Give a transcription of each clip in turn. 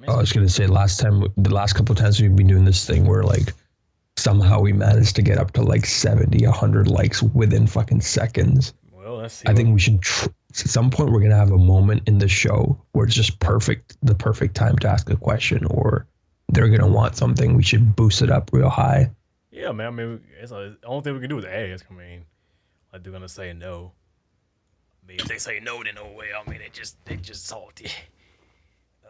I was gonna say the last couple of times we've been doing this thing where like somehow we managed to get up to like 70, 100 likes within fucking seconds. Well, let's see. I think we should. At some point, we're gonna have a moment in the show where it's just the perfect time to ask a question, or they're gonna want something. We should boost it up real high. Yeah, man. I mean, it's the only thing we can do is ask. I mean, like they're gonna say no. I mean, if they say no, then no way. I mean, they just salty.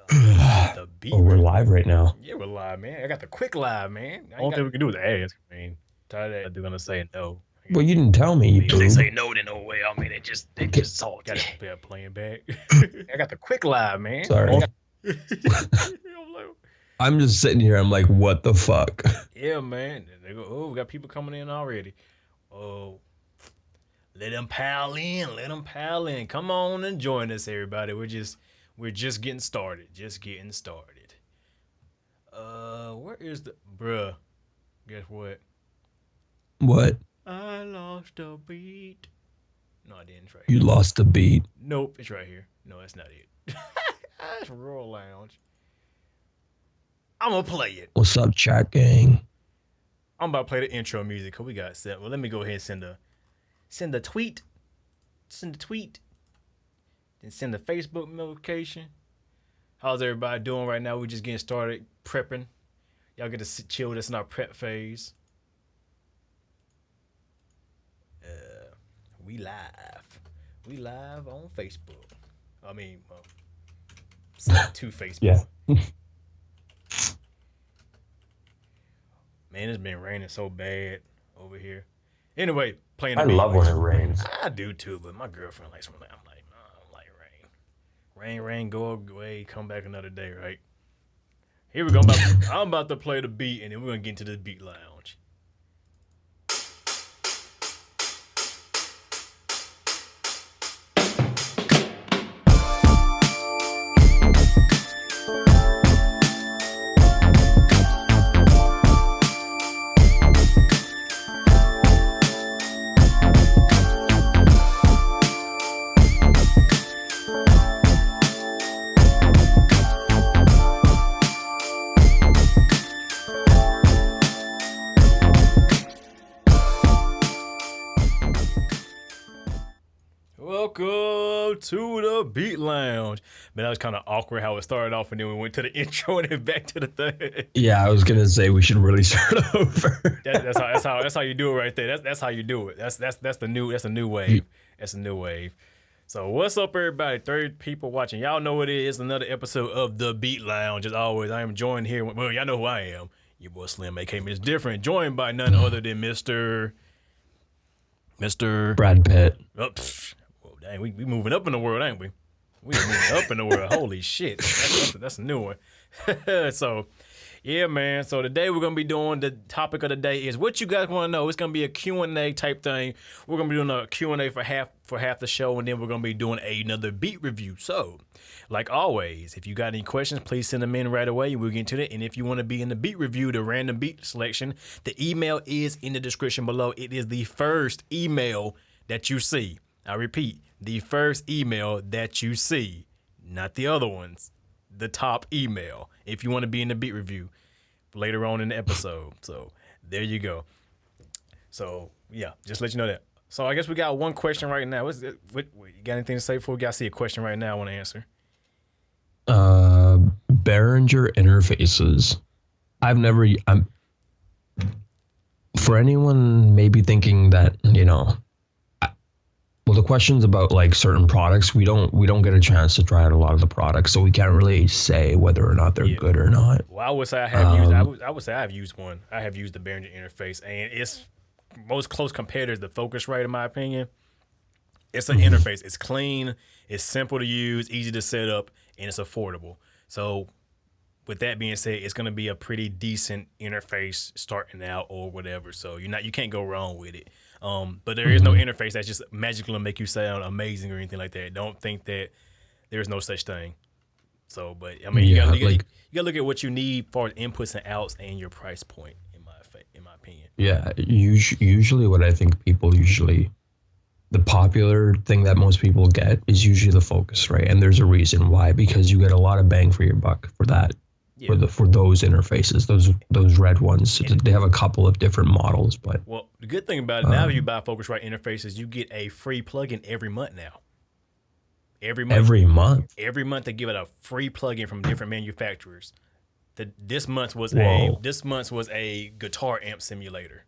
The beat. Oh, we're live right now. Yeah, we're live, man. I got the quick live, man. The only thing we can do is ask. I mean, tired of they're gonna say no. Well, you didn't tell me. If they say no, then no way. I mean, they just salty. Got to playing back. I got the quick live, man. Sorry. I'm just sitting here. I'm like, what the fuck? Yeah, man. They go, oh, we got people coming in already. Oh, let them pile in. Let them pile in. Come on and join us, everybody. We're just getting started. Just getting started. Where is the bruh? Guess what? What? I lost a beat. No, I didn't. It's right here. You lost the beat. Nope, it's right here. No, that's not it. That's Rural Lounge. I'm gonna play it. What's up, chat gang? I'm about to play the intro music because we got set. Well, let me go ahead and send a tweet. Send a tweet. Then send a Facebook notification. How's everybody doing right now? We're just getting started prepping. Y'all get to chill with us in our prep phase. We live. We live on Facebook. I mean, to Facebook. Yeah. Man, it's been raining so bad over here. Anyway, playing. I love when it rains. I do too, but my girlfriend likes when I'm like, no, I don't like rain. Rain, go away, come back another day, right? Here we go. I'm about to play the beat, and then we're gonna get into the beat lounge. Welcome to the Beat Lounge. Man, that was kind of awkward how it started off, and then we went to the intro and then back to the thing. Yeah, I was gonna say we should really start over. That's how you do it right there. That's how you do it. That's the new wave. That's a new wave. So what's up, everybody? 30 people watching. Y'all know what it is. Another episode of the Beat Lounge. As always, I am joined here. Well, y'all know who I am. Your boy Slim, aka MrDifferent, joined by none other than Mr. Brad Pitt. Oh, dang, we moving up in the world, ain't we? We moving up in the world. Holy shit. That's a new one. So, yeah, man. So today we're going to be doing, the topic of the day is what you guys want to know. It's going to be a Q&A type thing. We're going to be doing a Q&A for half the show, and then we're going to be doing another beat review. So, like always, if you got any questions, please send them in right away. We'll get into it. And if you want to be in the beat review, the random beat selection, the email is in the description below. It is the first email that you see. I repeat, the first email that you see, not the other ones, the top email, if you want to be in the beat review later on in the episode. So there you go. So yeah, just let you know that. So I guess we got one question right now. What, you got anything to say before we got to see a question right now I want to answer? Behringer interfaces. For anyone maybe thinking that, well, the question's about like certain products. We don't get a chance to try out a lot of the products, so we can't really say whether or not they're good or not. Well, I would say I would say I've used one. I have used the Behringer interface, and it's most close competitor is the Focusrite, in my opinion. It's an interface. It's clean. It's simple to use, easy to set up, and it's affordable. So, with that being said, it's going to be a pretty decent interface starting out or whatever. So you can't go wrong with it. But there is no interface that's just magically gonna make you sound amazing or anything like that. Don't think that there's no such thing. So, but I mean, you gotta look at what you need for inputs and outs and your price point. In my opinion. Yeah, usually what I think the popular thing that most people get is usually the Focusrite, and there's a reason why, because you get a lot of bang for your buck for that Yeah. for those interfaces, those red ones. So they have a couple of different models, but Well, the good thing about it now, if you buy Focusrite interfaces, you get a free plugin every month now. Every month, every month. they give it a free plugin from different manufacturers. This month was Whoa. a guitar amp simulator.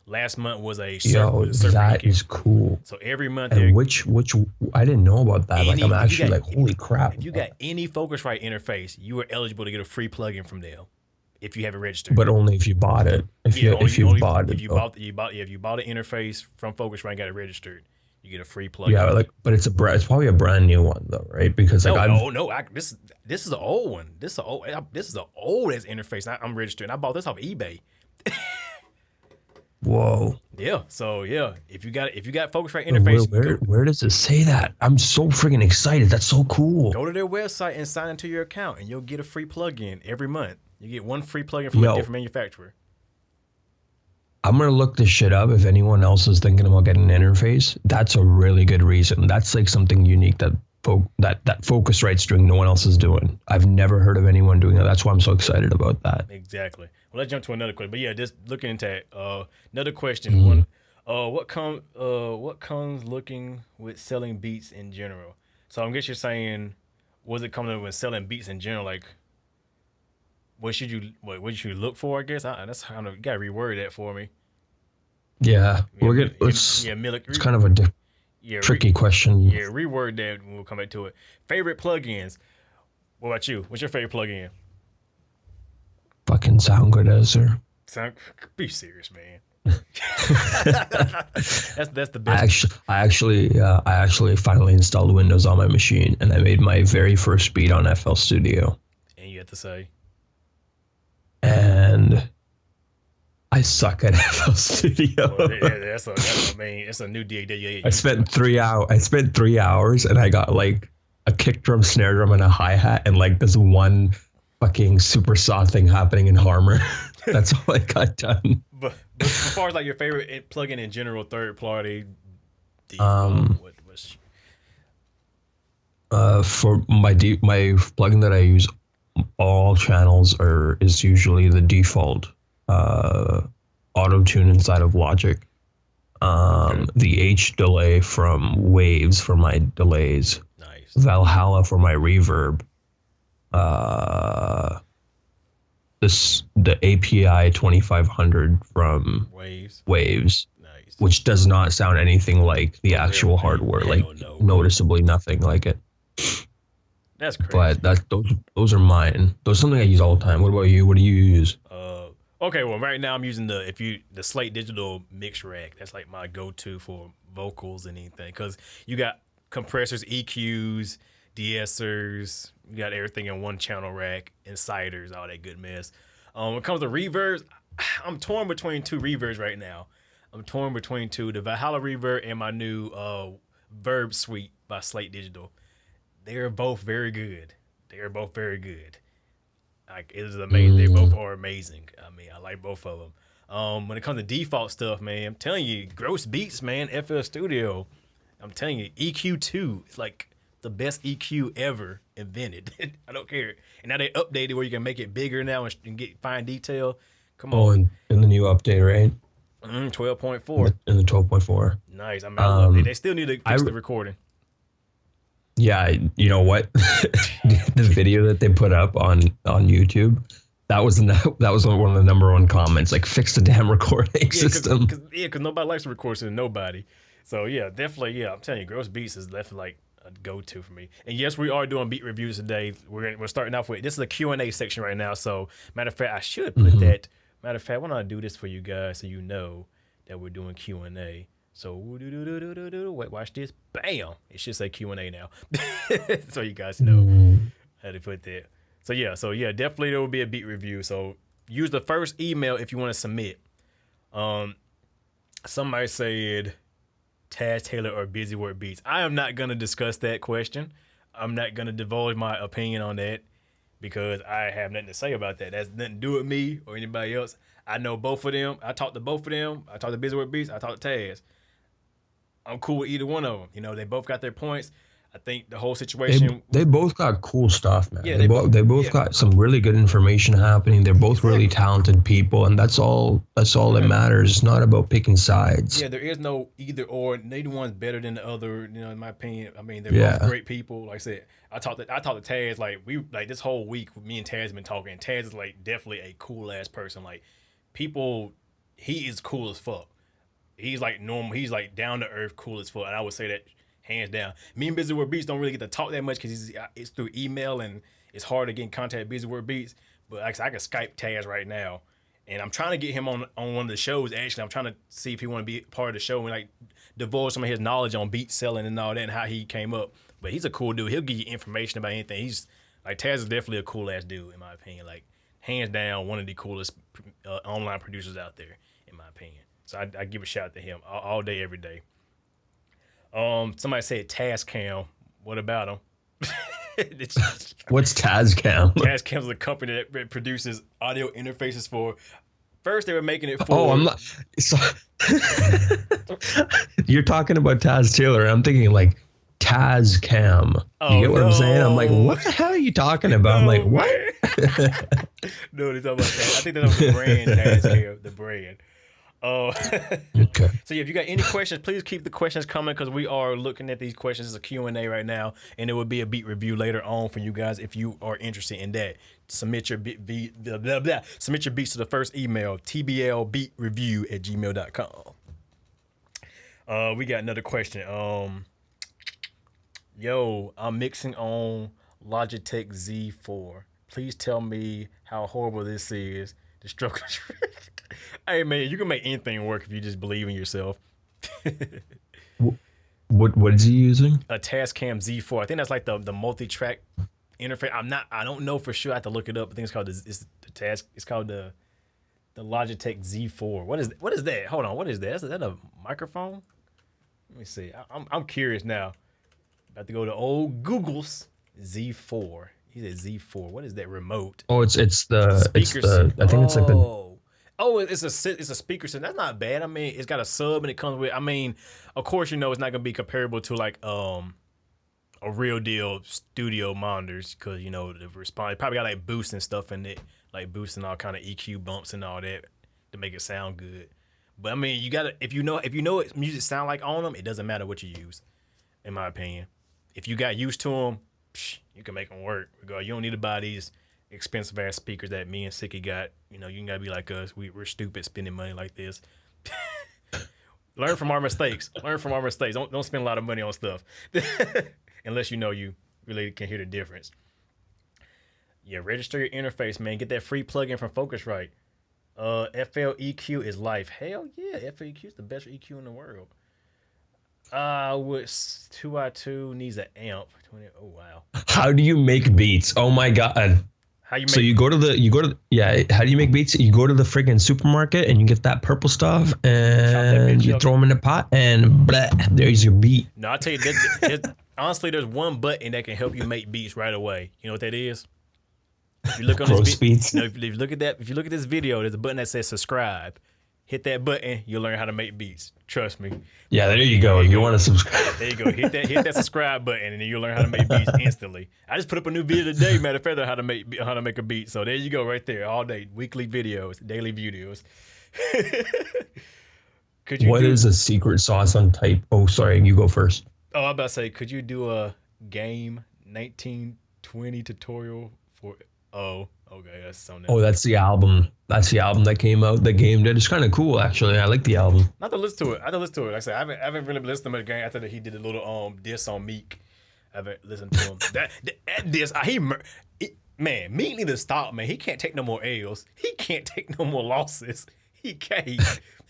Last month was a Yo, surfer that EQ. is cool. So every month, And which I didn't know about that. Like I'm actually like, holy crap. If you got any Focusrite interface, you are eligible to get a free plugin from them if you have it registered. But only if you bought it. If you bought it. If you bought an interface from Focusrite and got it registered, you get a free plugin. Yeah, like, but it's probably a brand new one though, right? Because like this is an old one. This is an old as interface. I'm registered. And I bought this off eBay. Whoa. Yeah. So yeah, if you got Focusrite interface, where does it say that? I'm so freaking excited. That's so cool. Go to their website and sign into your account, and you'll get a free plugin every month. You get one free plugin from a different manufacturer. I'm gonna look this shit up. If anyone else is thinking about getting an interface, that's a really good reason. That's like something unique that Focusrite's doing, no one else is doing. I've never heard of anyone doing that. That's why I'm so excited about that. Exactly. Well, let's jump to another question. But yeah, just looking into it. Another question. What comes looking with selling beats in general? So I guess you're saying, was it coming with selling beats in general? Like, what should you look for? I guess that's kind of, you gotta reword that for me. Yeah, it's kind of a tricky question. Yeah, reword that when we'll come back to it. Favorite plugins. What about you? What's your favorite plugin? Fucking SoundGoodizer. Be serious, man. that's the best. I actually finally installed Windows on my machine, and I made my very first beat on FL Studio. And you have to say, and I suck at FL Studio. Well, it's a new DAW. I spent 3 hours, and I got like a kick drum, snare drum, and a hi hat, and like this one fucking super saw thing happening in Harmor. That's all I got done. But as far as like your favorite plugin in general, third party, for my plugin that I use, all channels is usually the default auto tune inside of Logic. The H delay from Waves for my delays. Nice. Valhalla for my reverb. The API 2500 from Waves. Nice. Which does not sound anything like the actual hardware, noticeably nothing like it. That's crazy. But those are mine. Those are something I use all the time. What about you? What do you use? Okay, well, right now I'm using the Slate Digital Mix Rack. That's like my go-to for vocals and anything, because you got compressors, EQs, de-essers, you got everything in one channel rack, insiders, all that good mess. When it comes to reverbs, I'm torn between two reverbs right now. The Valhalla reverb and my new Verb Suite by Slate Digital. They're both very good. Like, it is amazing. They both are amazing. I mean, I like both of them. When it comes to default stuff, man, I'm telling you, gross beats, man, FL Studio. I'm telling you, EQ2 is like the best EQ ever invented. I don't care. And now they updated where you can make it bigger now and get fine detail. Come on. In the new update, right? 12.4. In the 12.4. Nice. I mean, I love it. They still need to fix the recording. Yeah, you know what? The video that they put up on YouTube, that was one of the number one comments. Like, fix the damn recording system. Because nobody likes to record to nobody. So yeah, definitely. Yeah, I'm telling you, gross beats is definitely like a go-to for me. And yes, we are doing beat reviews today. We're starting off with, this is a Q&A section right now. So matter of fact, I should put that. Matter of fact, why don't I do this for you guys so you know that we're doing Q&A. So wait, watch this. Bam! It should say Q&A now, so you guys know how to put that. So yeah, definitely there will be a beat review. So use the first email if you want to submit. Somebody said Taz Taylor or Busy Work Beats. I am not gonna discuss that question. I'm not gonna divulge my opinion on that because I have nothing to say about that. That's nothing to do with me or anybody else. I know both of them. I talked to both of them. I talked to Busy Work Beats. I talked to Taz. I'm cool with either one of them. You know, they both got their points. I think the whole situation. They both got cool stuff, man. Yeah, They both got some really good information happening. They're both really talented people, and that's all that matters. It's not about picking sides. Yeah, there is no either or. Neither one's better than the other. You know, in my opinion. I mean, they're both great people. Like I said, I talked to Taz like this whole week. Me and Taz have been talking. And Taz is like definitely a cool ass person. Like people, he is cool as fuck. He's like normal. He's like down to earth, cool as fuck. And I would say that hands down. Me and Busy Word Beats don't really get to talk that much because it's through email and it's hard to get in contact with Busy Word Beats. But like I can Skype Taz right now. And I'm trying to get him on one of the shows. Actually, I'm trying to see if he want to be part of the show and like divulge some of his knowledge on beat selling and all that and how he came up. But he's a cool dude. He'll give you information about anything. He's like Taz is definitely a cool ass dude in my opinion. Like hands down, one of the coolest online producers out there in my opinion. So I give a shout out to him all day, every day. Somebody said Tascam. What about him? What's Tascam? Tascam is a company that produces audio interfaces for. First, they were making it for. Oh, I'm not. So, you're talking about Taz Taylor. I'm thinking like Tascam. You get what I'm saying? I'm like, what the hell are you talking about? I'm like, what? No, they're talking about Taz. I think that's the brand Tascam, the brand. Okay. So yeah, if you got any questions, please keep the questions coming because we are looking at these questions as a Q&A right now, and it will be a beat review later on for you guys if you are interested in that. Submit your submit your beats to the first email, tblbeatreview@gmail.com. We got another question. Yo, I'm mixing on Logitech Z4. Please tell me how horrible this is. The stroke. Hey man, you can make anything work if you just believe in yourself. What is he using? A Tascam Z4. I think that's like the multi-track interface. I don't know for sure. I have to look it up. I think it's called it's called the Logitech Z4. What is that? Hold on. What is that? Is that a microphone? Let me see. I'm curious now. About to go to old Google's Z4. He said Z4. What is that remote? Oh, it's the speaker. I think it's like the. Oh, it's a speaker system. That's not bad. I mean, it's got a sub and it comes with. I mean, of course, you know it's not gonna be comparable to like a real deal studio monitors because you know the response probably got like boost and stuff in it, like boosting all kind of EQ bumps and all that to make it sound good. But I mean, you gotta if you know what music sound like on them, it doesn't matter what you use, in my opinion. If you got used to them, you can make them work. You don't need to buy these expensive ass speakers that me and SIKKY got. You know, you gotta be like us. We're stupid spending money like this. Learn from our mistakes. Don't spend a lot of money on stuff unless you know you really can hear the difference. Yeah, register your interface, man. Get that free plugin from Focusrite. FLEQ is life. Hell yeah, FLEQ is the best EQ in the world. With 2i2 needs an amp. 20, oh wow. How do you make beats? Oh my god. How you make? So you go to how do you make beats? You go to the friggin' supermarket and you get that purple stuff and you throw them in a pot and blah, there's your beat. No, I'll tell you, honestly, there's one button that can help you make beats right away. You know what that is? If you look on this video, if you look at this video, there's a button that says subscribe. Hit that button, you'll learn how to make beats. Trust me. Yeah, there you go. You want to subscribe. There you go. Hit that subscribe button, and then you'll learn how to make beats instantly. I just put up a new video today, matter of fact, how to make a beat. So there you go, right there, all day, weekly videos, daily videos. What is a secret sauce on type? Oh, sorry, you go first. Oh, I'm about to say, could you do a game 1920 tutorial for? Oh, okay, that's something. Oh, that's the album. That's the album that came out. The game did. It's kind of cool, actually. I like the album. Not to listen to it. Like I said, I haven't really listened to him again after that he did a little diss on Meek. I haven't listened to him. that diss, man, Meek need to stop, man. He can't take no more L's. He can't take no more losses. He can't.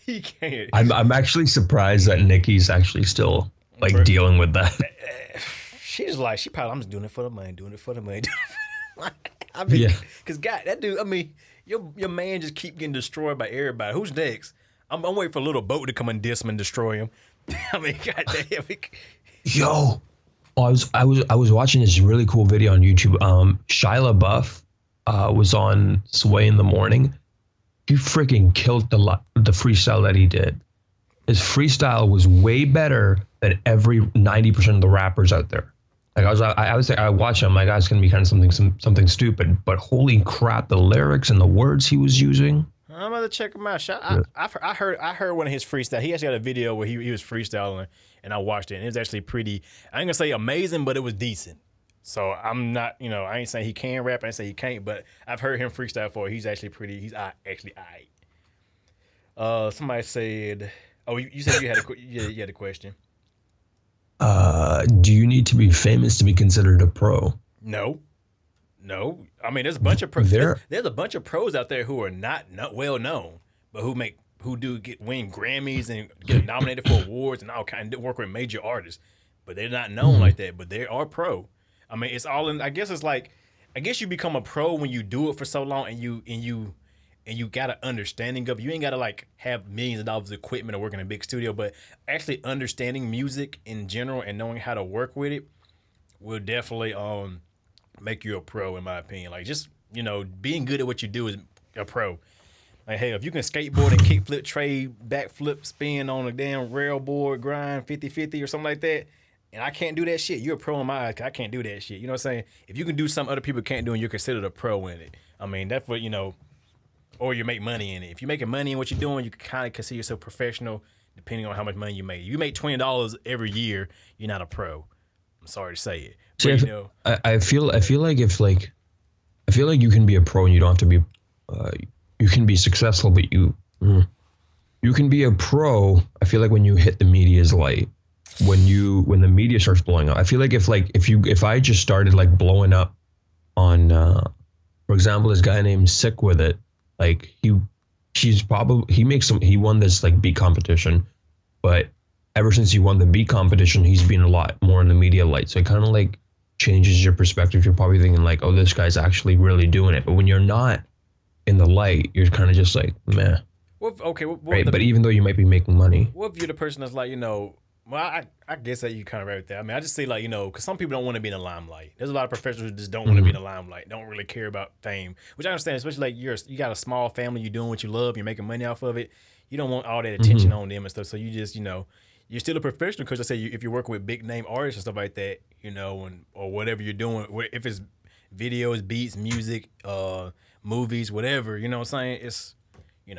He can't. I'm actually surprised that Nicki's actually still like dealing with that. She's like, I'm just doing it for the money, I mean, because God, that dude, I mean, your man just keep getting destroyed by everybody. Who's next? I'm waiting for a little boat to come and diss him and destroy him. I mean, goddamn. Yo, I was watching this really cool video on YouTube. Shia LaBeouf was on Sway in the Morning. He freaking killed the freestyle that he did. His freestyle was way better than every 90% of the rappers out there. Like I watch it, I'm like, it's gonna be kind of something stupid, but holy crap, the lyrics and the words he was using. I'm about to check him out. Yeah. I heard one of his freestyle. He actually got a video where he was freestyling, and I watched it. And it was actually pretty. I ain't gonna say amazing, but it was decent. So I'm not, I ain't saying he can rap. I ain't saying he can't, but I've heard him freestyle before. He's actually pretty. He's actually alright. Somebody said, "Oh, you said you had a question." Do you need to be famous to be considered a pro? No, no. I mean, there's a bunch of there's a bunch of pros out there who are not well known, but who do win Grammys and get nominated for awards and all kind of work with major artists, but they're not known like that. But they are pro. I mean, it's all in. I guess it's like, I guess you become a pro when you do it for so long and you got an understanding of. You ain't got to like have millions of dollars of equipment or work in a big studio, but actually understanding music in general and knowing how to work with it will definitely make you a pro, in my opinion. Like, just, being good at what you do is a pro. Like, hey, if you can skateboard and kickflip, trade, backflip, spin on a damn rail board, grind 50-50 or something like that, and I can't do that shit, you're a pro in my eyes. I can't do that shit. You know what I'm saying? If you can do something other people can't do and you're considered a pro in it, I mean, that's what, or you make money in it. If you're making money in what you're doing, you can kind of consider yourself professional depending on how much money you make. If you make $20 every year, you're not a pro. I'm sorry to say it. But, See, I feel like I feel like you can be a pro and you don't have to be you can be successful, but you can be a pro. I feel like when you hit the media's light, when the media starts blowing up, I feel like if I just started like blowing up on for example, this guy named Sick with It, like he won this like beat competition, but ever since he won the beat competition, he's been a lot more in the media light. So it kind of like changes your perspective. You're probably thinking like, oh, this guy's actually really doing it. But when you're not in the light, you're kind of just like, meh. Right. But even though you might be making money. What if you're the person that's like, well, I guess that you kind of right with that. I mean, I just say like, because some people don't want to be in the limelight. There's a lot of professionals who just don't want to be in the limelight, don't really care about fame, which I understand, especially like you got a small family, you're doing what you love, you're making money off of it. You don't want all that attention on them and stuff. So you just, you're still a professional because I say if you're working with big name artists and stuff like that, or whatever you're doing, if it's videos, beats, music, movies, whatever, you know what I'm saying? It's,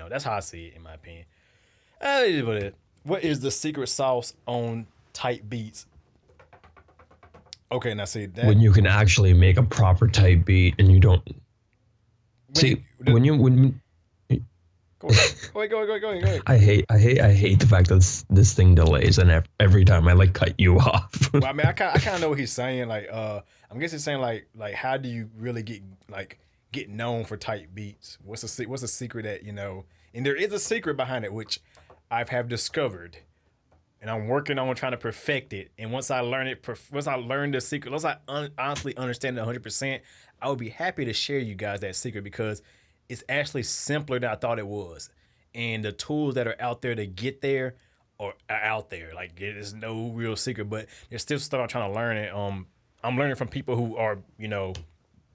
that's how I see it in my opinion. What is the secret sauce on tight beats? Okay, now see that when you can actually make a proper tight beat and you don't Go ahead. I hate the fact that this thing delays, and every time I like cut you off. Well, I mean, I kind of know what he's saying. Like, I'm guessing he's saying like how do you really get known for tight beats? What's the secret that And there is a secret behind it, which I have discovered, and I'm working on trying to perfect it. And once I learn the secret, once I honestly understand it 100%, I would be happy to share you guys that secret because it's actually simpler than I thought it was. And the tools that are out there to get there are out there. Like, there's no real secret, but there's still stuff I'm trying to learn. And I'm learning from people who are,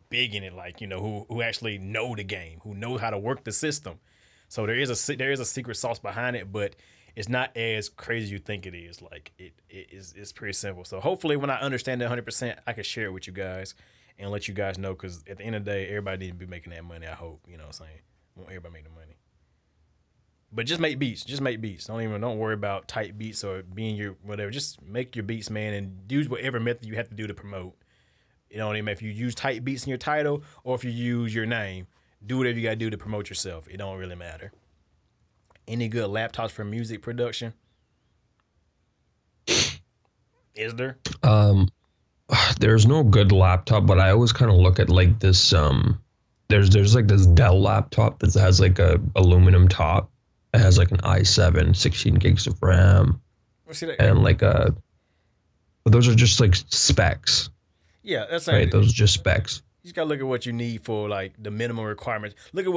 big in it, like, who actually know the game, who know how to work the system. So there is a secret sauce behind it, but it's not as crazy as you think it is. Like, it's pretty simple. So hopefully when I understand it 100%, I can share it with you guys and let you guys know, because at the end of the day, everybody need to be making that money, I hope. You know what I'm saying? I want everybody make the money. But just make beats. Don't worry about tight beats or being your whatever. Just make your beats, man, and use whatever method you have to do to promote. You know what I mean? If you use tight beats in your title or if you use your name, do whatever you got to do to promote yourself. It don't really matter. Any good laptops for music production? Is there? There's no good laptop, but I always kind of look at like this. There's like this Dell laptop that has like a aluminum top. It has like an i7, 16 gigs of RAM, and like but those are just like specs. Yeah, that's right. Those are just specs. You just gotta look at what you need for like the minimum requirements. Look at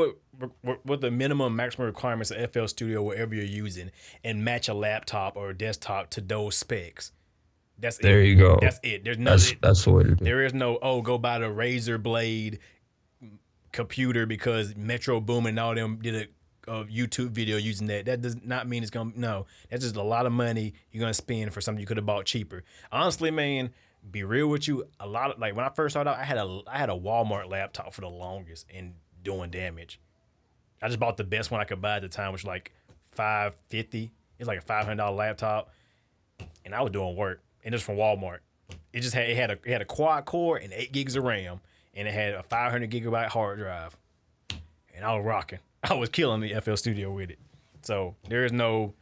what the minimum maximum requirements of FL Studio, whatever you're using, and match a laptop or a desktop to those specs. There you go. That's it. There's no. That's the way to do it. There is no go buy the Razer Blade computer because Metro Boomin and all them did a YouTube video using that. That does not mean it's gonna. No, that's just a lot of money you're gonna spend for something you could have bought cheaper. Honestly, man, be real with you, a lot of like when I first started out, I had a Walmart laptop for the longest and doing damage. I just bought the best one I could buy at the time, which was like $550. It's like a $500 laptop, and I was doing work, and it's from Walmart. It had a quad core and 8 gigs of RAM, and it had a 500 gigabyte hard drive, and I was rocking. I was killing the FL Studio with it. So there is no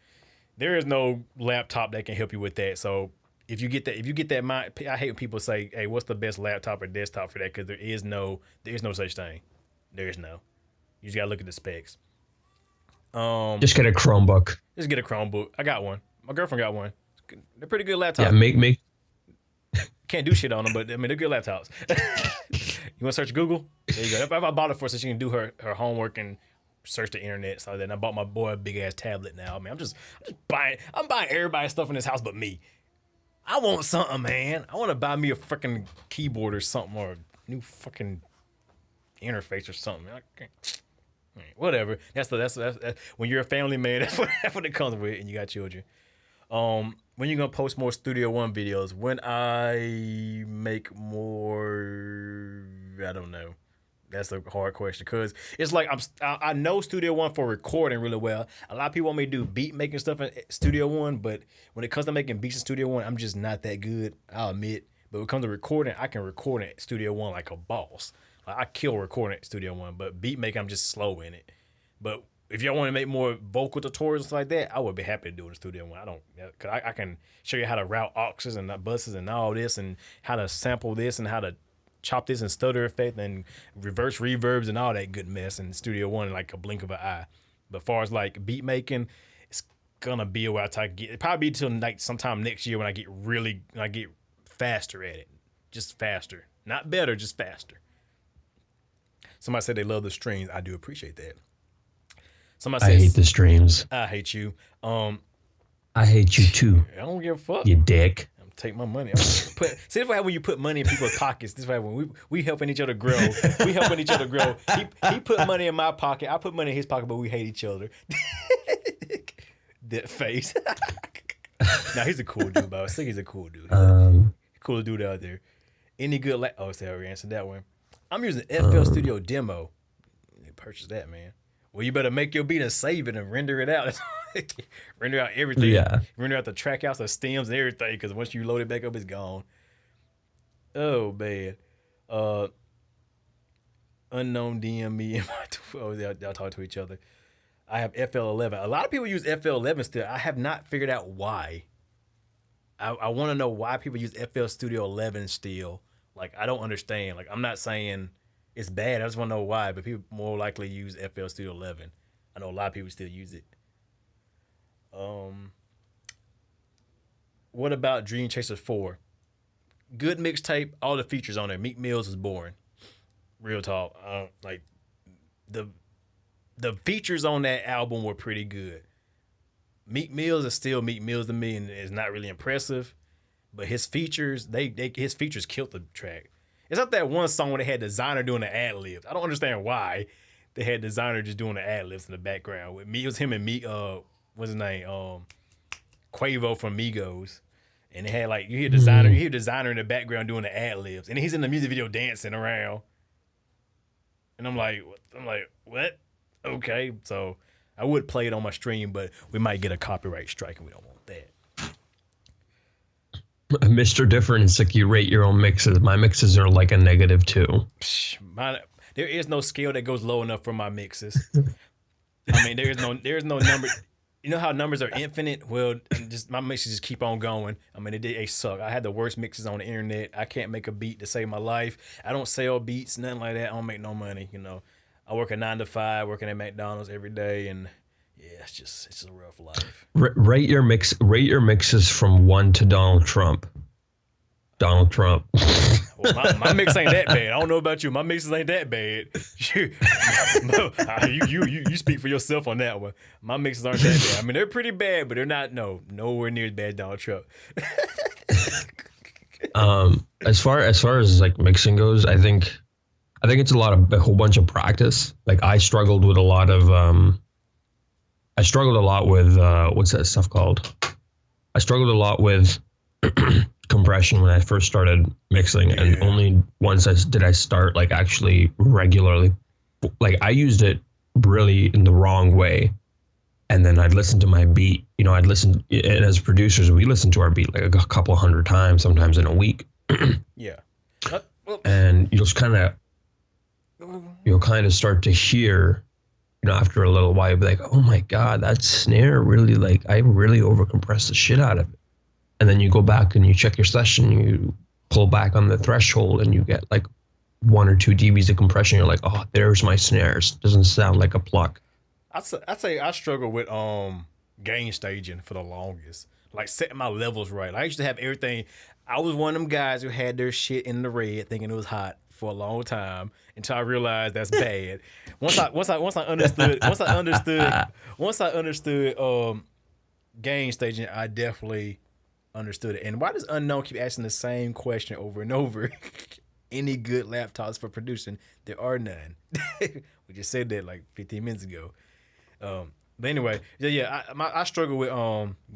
laptop that can help you with that. So if you get that, I hate when people say, "Hey, what's the best laptop or desktop for that?" Because there is no such thing. There is no. You just gotta look at the specs. Just get a Chromebook. Just get a Chromebook. I got one. My girlfriend got one. They're pretty good laptops. Yeah, make. Can't do shit on them, but I mean they're good laptops. You want to search Google? There you go. If I bought it for her so she can do her homework and search the internet. So then I bought my boy a big ass tablet now. I mean, I'm just buying everybody's stuff in this house but me. I want something, man. I want to buy me a freaking keyboard or something, or a new fucking interface or something. I can't. Whatever. That's when you're a family man. That's what it comes with, and you got children. When you gonna post more Studio One videos? When I make more, I don't know. That's a hard question because it's like I know Studio One for recording really well. A lot of people want me to do beat making stuff in Studio One, but when it comes to making beats in Studio One, I'm just not that good. I'll admit. But when it comes to recording, I can record in Studio One like a boss. Like I kill recording in Studio One, but beat making, I'm just slow in it. But if y'all want to make more vocal tutorials and stuff like that, I would be happy to do it in Studio One. Cause I can show you how to route auxes and buses and all this, and how to sample this and how to chop this and stutter effect and reverse reverbs and all that good mess in Studio One in like a blink of an eye. But as far as like beat making, it's gonna be a while till I get it. Probably be till like sometime next year when I get faster at it. Just faster. Not better, just faster. Somebody said they love the streams. I do appreciate that. Somebody says, I hate the streams. I hate you. I hate you too. I don't give a fuck. You dick. I'm take my money. See, this is what happens when you put money in people's pockets. This is what happens when we helping each other grow. We helping each other grow. He put money in my pocket. I put money in his pocket, but we hate each other. That face. Nah, he's a cool dude, bro. I think he's a cool dude. Cool dude out there. Any good I already answered that one. I'm using FL Studio Demo. Purchase that, man. Well, you better make your beat and save it and render it out. Render out everything. Yeah. Render out the track outs, the stems, and everything. Because once you load it back up, it's gone. Oh man. Unknown DM me and y'all talk to each other. I have FL11. A lot of people use FL11 still. I have not figured out why. I want to know why people use FL Studio 11 still. Like, I don't understand. Like, I'm not saying it's bad. I just want to know why. But people more likely use FL Studio 11. I know a lot of people still use it. What about Dream Chaser 4? Good mixtape. All the features on there. Meek Mills is boring. Real talk. Like, the features on that album were pretty good. Meek Mills is still Meek Mills to me, and it's not really impressive. But his features, his features killed the track. It's not that one song where they had Designer doing the ad libs. I don't understand why they had Designer just doing the ad libs in the background. With me, it was him and Meek. What's his name? Quavo from Migos, and they had like you hear Designer in the background doing the ad libs, and he's in the music video dancing around. And I'm like, what? Okay, so I would play it on my stream, but we might get a copyright strike, and we don't want that. Mr. Different and SIKKY, rate your own mixes. My mixes are like a -2. There is no scale that goes low enough for my mixes. I mean, there is no number. You know how numbers are infinite? Well, just my mixes just keep on going. I mean, they suck. I had the worst mixes on the internet. I can't make a beat to save my life. I don't sell beats, nothing like that. I don't make no money. You know, I work a 9 to 5, working at McDonald's every day, and yeah, it's a rough life. Rate your mixes from 1 to Donald Trump. Donald Trump. Well, my mix ain't that bad. I don't know about you. My mixes ain't that bad. You speak for yourself on that one. My mixes aren't that bad. I mean, they're pretty bad, but they're not nowhere near as bad as Donald Trump. As far as like mixing goes, I think it's a whole bunch of practice. Like I struggled a lot with what's that stuff called? I struggled a lot with compression when I first started mixing, and only once did I start like actually regularly. Like I used it really in the wrong way, and then I'd listen to my beat. You know, I'd listen, and as producers, we listen to our beat like a couple hundred times, sometimes in a week. Yeah. And you'll kind of start to hear, you know, after a little while, you'll be like, oh my God, that snare really, like, I really overcompressed the shit out of it. And then you go back and you check your session, you pull back on the threshold and you get like 1 or 2 dBs of compression. You're like, oh, there's my snares. Doesn't sound like a pluck. I'd say I struggle with gain staging for the longest. Like setting my levels right. I used to have everything. I was one of them guys who had their shit in the red thinking it was hot for a long time until I realized that's bad. Once I understood gain staging, I definitely understood it. And why does Unknown keep asking the same question over and over? Any good laptops for producing? There are none. We just said that like 15 minutes ago. But anyway, I struggle with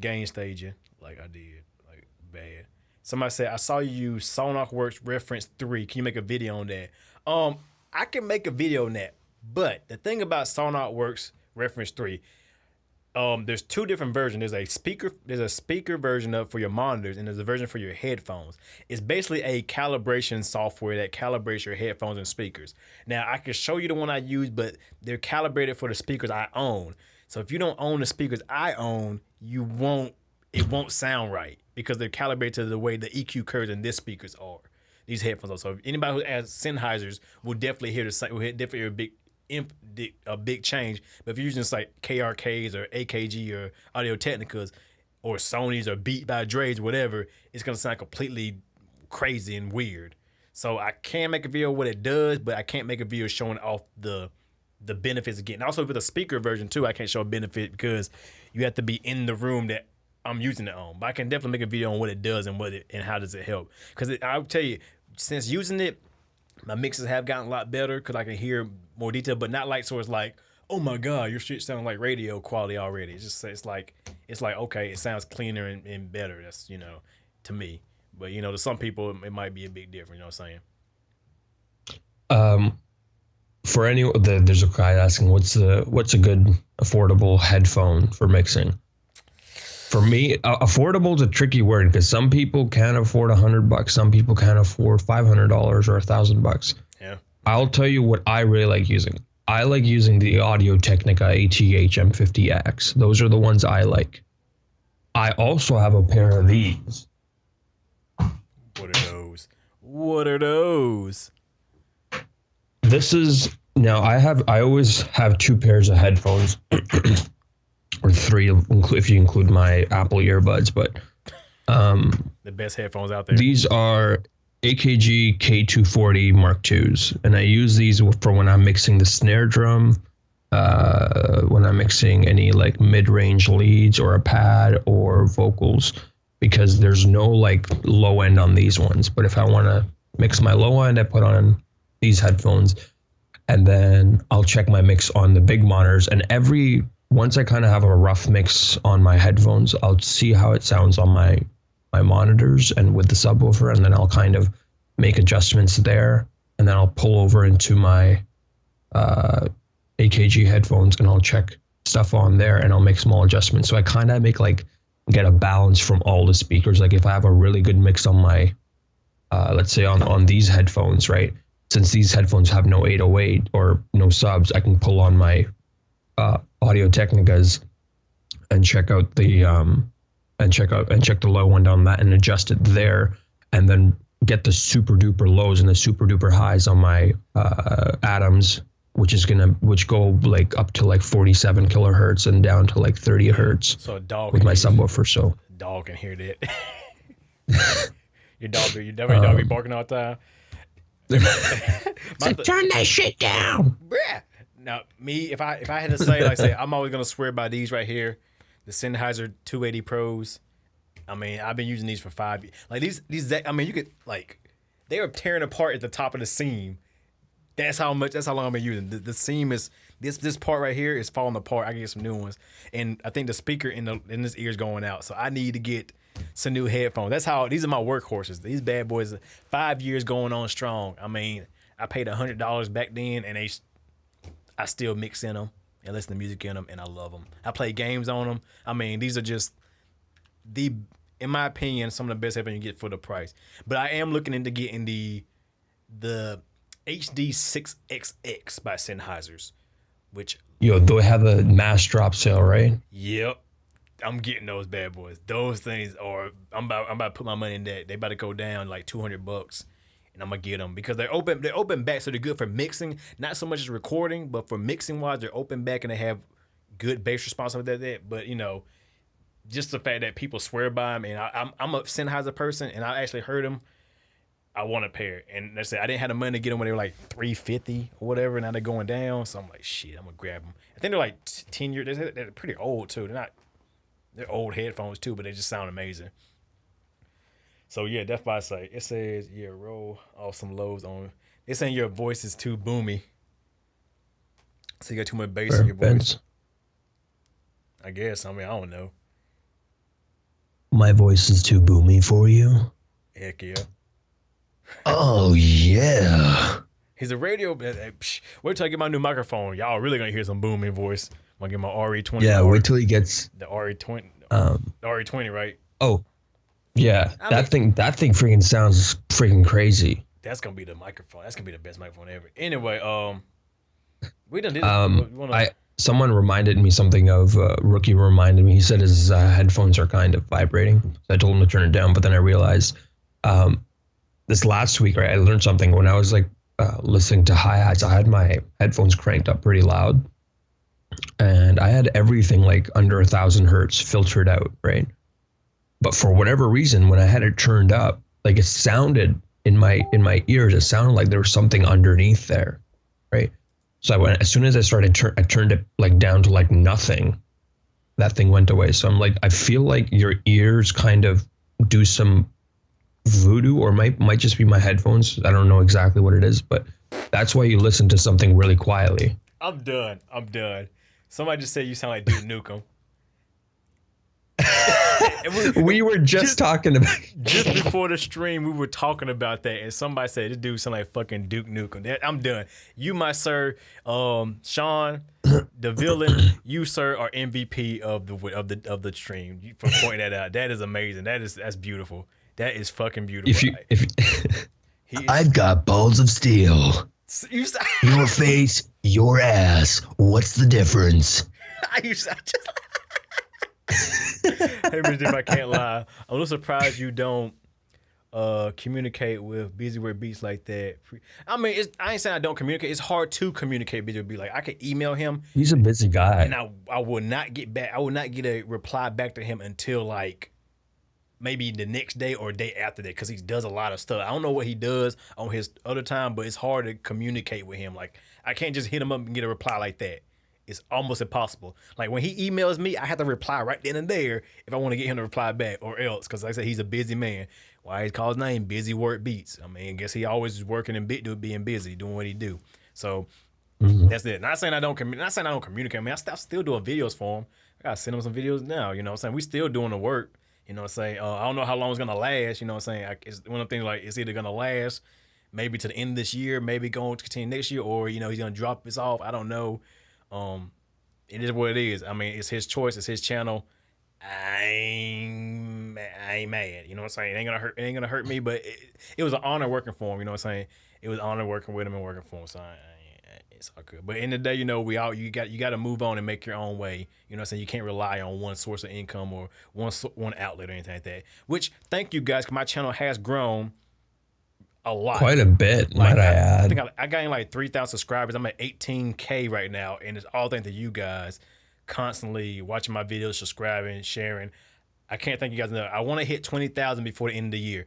gain staging like I did, like bad. Somebody said I saw you use SonarWorks Reference 3. Can you make a video on that? I can make a video on that, but the thing about SonarWorks Reference 3, there's 2 different versions. There's a speaker version up for your monitors, and there's a version for your headphones. It's basically a calibration software that calibrates your headphones and speakers. Now I can show you the one I use, but they're calibrated for the speakers I own. So if you don't own the speakers I own, it won't sound right because they're calibrated to the way the EQ curves in this speakers are. These headphones are. So if anybody who has Sennheisers will definitely hear a big change. But if you're using like KRKs or AKG or Audio Technicas or Sony's or Beat by Dre's, whatever, it's gonna sound completely crazy and weird. So I can make a video of what it does, but I can't make a video showing off the benefits again. Also with the speaker version too, I can't show a benefit because you have to be in the room that I'm using it on. But I can definitely make a video on what it does and how does it help. Because I'll tell you, since using it, my mixes have gotten a lot better because I can hear more detail, but not like so it's like, oh my God, your shit sounds like radio quality already. It's like okay, it sounds cleaner and better. That's, you know, to me. But you know, to some people it might be a big difference. You know what I'm saying? For there's a guy asking what's a good affordable headphone for mixing. For me, affordable is a tricky word because some people can't afford $100. Some people can't afford $500 or $1,000. Yeah. I'll tell you what I really like using. I like using the Audio Technica ATH M50X. Those are the ones I like. I also have a pair of these. What are those? This is now I always have 2 pairs of headphones. Or 3 if you include my Apple earbuds, but the best headphones out there. These are AKG K240 Mark IIs, and I use these for when I'm mixing the snare drum, when I'm mixing any like mid-range leads or a pad or vocals, because there's no like low end on these ones. But if I want to mix my low end, I put on these headphones, and then I'll check my mix on the big monitors, and once I kind of have a rough mix on my headphones, I'll see how it sounds on my monitors and with the subwoofer, and then I'll kind of make adjustments there, and then I'll pull over into my AKG headphones and I'll check stuff on there and I'll make small adjustments. So I kind of get a balance from all the speakers. Like if I have a really good mix on my, let's say on these headphones, right? Since these headphones have no 808 or no subs, I can pull on my Audio Technicas and check out the check the low end on that and adjust it there, and then get the super duper lows and the super duper highs on my Atoms, which go like up to like 47 kilohertz and down to like 30 hertz. So a dog with my subwoofer. So dog can hear that. your dog be barking all the time. Turn that shit down. Now, me, if I had to say, like I say, I'm always gonna swear by these right here, the Sennheiser 280 Pros. I mean, I've been using these for 5 years. Like these. I mean, you could like, they are tearing apart at the top of the seam. That's how long I've been using. The seam is this part right here is falling apart. I can get some new ones, and I think the speaker in this ear is going out. So I need to get some new headphones. That's how these are my workhorses. These bad boys, 5 years going on strong. I mean, I paid $100 back then, and I still mix in them and listen to music in them, and I love them. I play games on them. I mean, these are just in my opinion, some of the best headphones you get for the price. But I am looking into getting the HD6XX by Sennheisers, which they have a mass drop sale, right? Yep. I'm getting those bad boys. Those things are I'm about to put my money in that. They about to go down like $200, and I'm gonna get them because they're open back, so they're good for mixing. Not so much as recording, but for mixing wise, they're open back and they have good bass response like that. But just the fact that people swear by them, and I'm a Sennheiser person, and I actually heard them. I want a pair, and they said I didn't have the money to get them when they were like $350 or whatever. Now they're going down, so I'm like, shit, I'm gonna grab them. I think they're like 10 years. They're pretty old too. They're old headphones too, but they just sound amazing. So yeah, that's why I say it says roll off some lows on. They're saying your voice is too boomy, so you got too much bass in your voice. I guess. I mean, I don't know. My voice is too boomy for you. Heck yeah. Oh yeah. He's a radio. Wait till I get my new microphone. Y'all really gonna hear some booming voice. I'm gonna get my RE20. Yeah, wait till he gets the RE20. The RE20, right? Oh, yeah. That thing freaking sounds freaking crazy. That's gonna be the microphone. That's gonna be the best microphone ever. Anyway, we done did this. Someone reminded me something of Rookie reminded me. He said his headphones are kind of vibrating. So I told him to turn it down, but then I realized this last week, right, I learned something when I was like listening to hi-hats. I had my headphones cranked up pretty loud, and I had everything like under 1,000 hertz filtered out, right? But for whatever reason, when I had it turned up, like it sounded in my ears, it sounded like there was something underneath there, right? So as soon as I turned it like down to like nothing, that thing went away. So I'm like, I feel like your ears kind of do some voodoo, or might just be my headphones. I don't know exactly what it is, but that's why you listen to something really quietly. I'm done. Somebody just said you sound like Duke Nukem. We were just talking about just before the stream. We were talking about that, and somebody said this dude sound like fucking Duke Nukem. I'm done. You, my sir, Sean, the villain. You, sir, are MVP of the stream for pointing that out. That is amazing. That's beautiful. That is fucking beautiful. I've got balls of steel. Your face, your ass. What's the difference? Hey, Mr. I can't lie. I'm a little surprised you don't communicate with Busyword Beats like that. I mean, I ain't saying I don't communicate. It's hard to communicate Busyword Beats. Like I could email him. He's a busy guy, and I will not get back. I will not get a reply back to him until like maybe the next day or day after that, because he does a lot of stuff. I don't know what he does on his other time, but it's hard to communicate with him. Like I can't just hit him up and get a reply like that. It's almost impossible. Like when he emails me, I have to reply right then and there if I want to get him to reply back, or else, because like I said, he's a busy man. Why he calls his name Busy Work Beats? I mean, I guess he always is working and being busy, doing what he do. So that's it. Not saying I don't communicate. I mean, I still doing videos for him. I gotta send him some videos now. You know what I'm saying? We still doing the work. You know what I'm saying? I don't know how long it's gonna last. You know what I'm saying? It's one of the things, like, it's either gonna last maybe to the end of this year, maybe going to continue next year, or he's gonna drop this off. I don't know. It is what it is. I mean, it's his choice. It's his channel. I ain't mad. You know what I'm saying? It ain't gonna hurt me. But it was an honor working for him. You know what I'm saying? It was an honor working with him and working for him. So it's all good. But in the day, you got to move on and make your own way. You know what I'm saying? You can't rely on one source of income or one outlet or anything like that. Which, thank you guys, because my channel has grown a lot. Quite a bit, might I add. I think I got in like 3,000 subscribers. I'm at 18K right now, and it's all thanks to you guys constantly watching my videos, subscribing, sharing. I can't thank you guys enough. I want to hit 20,000 before the end of the year.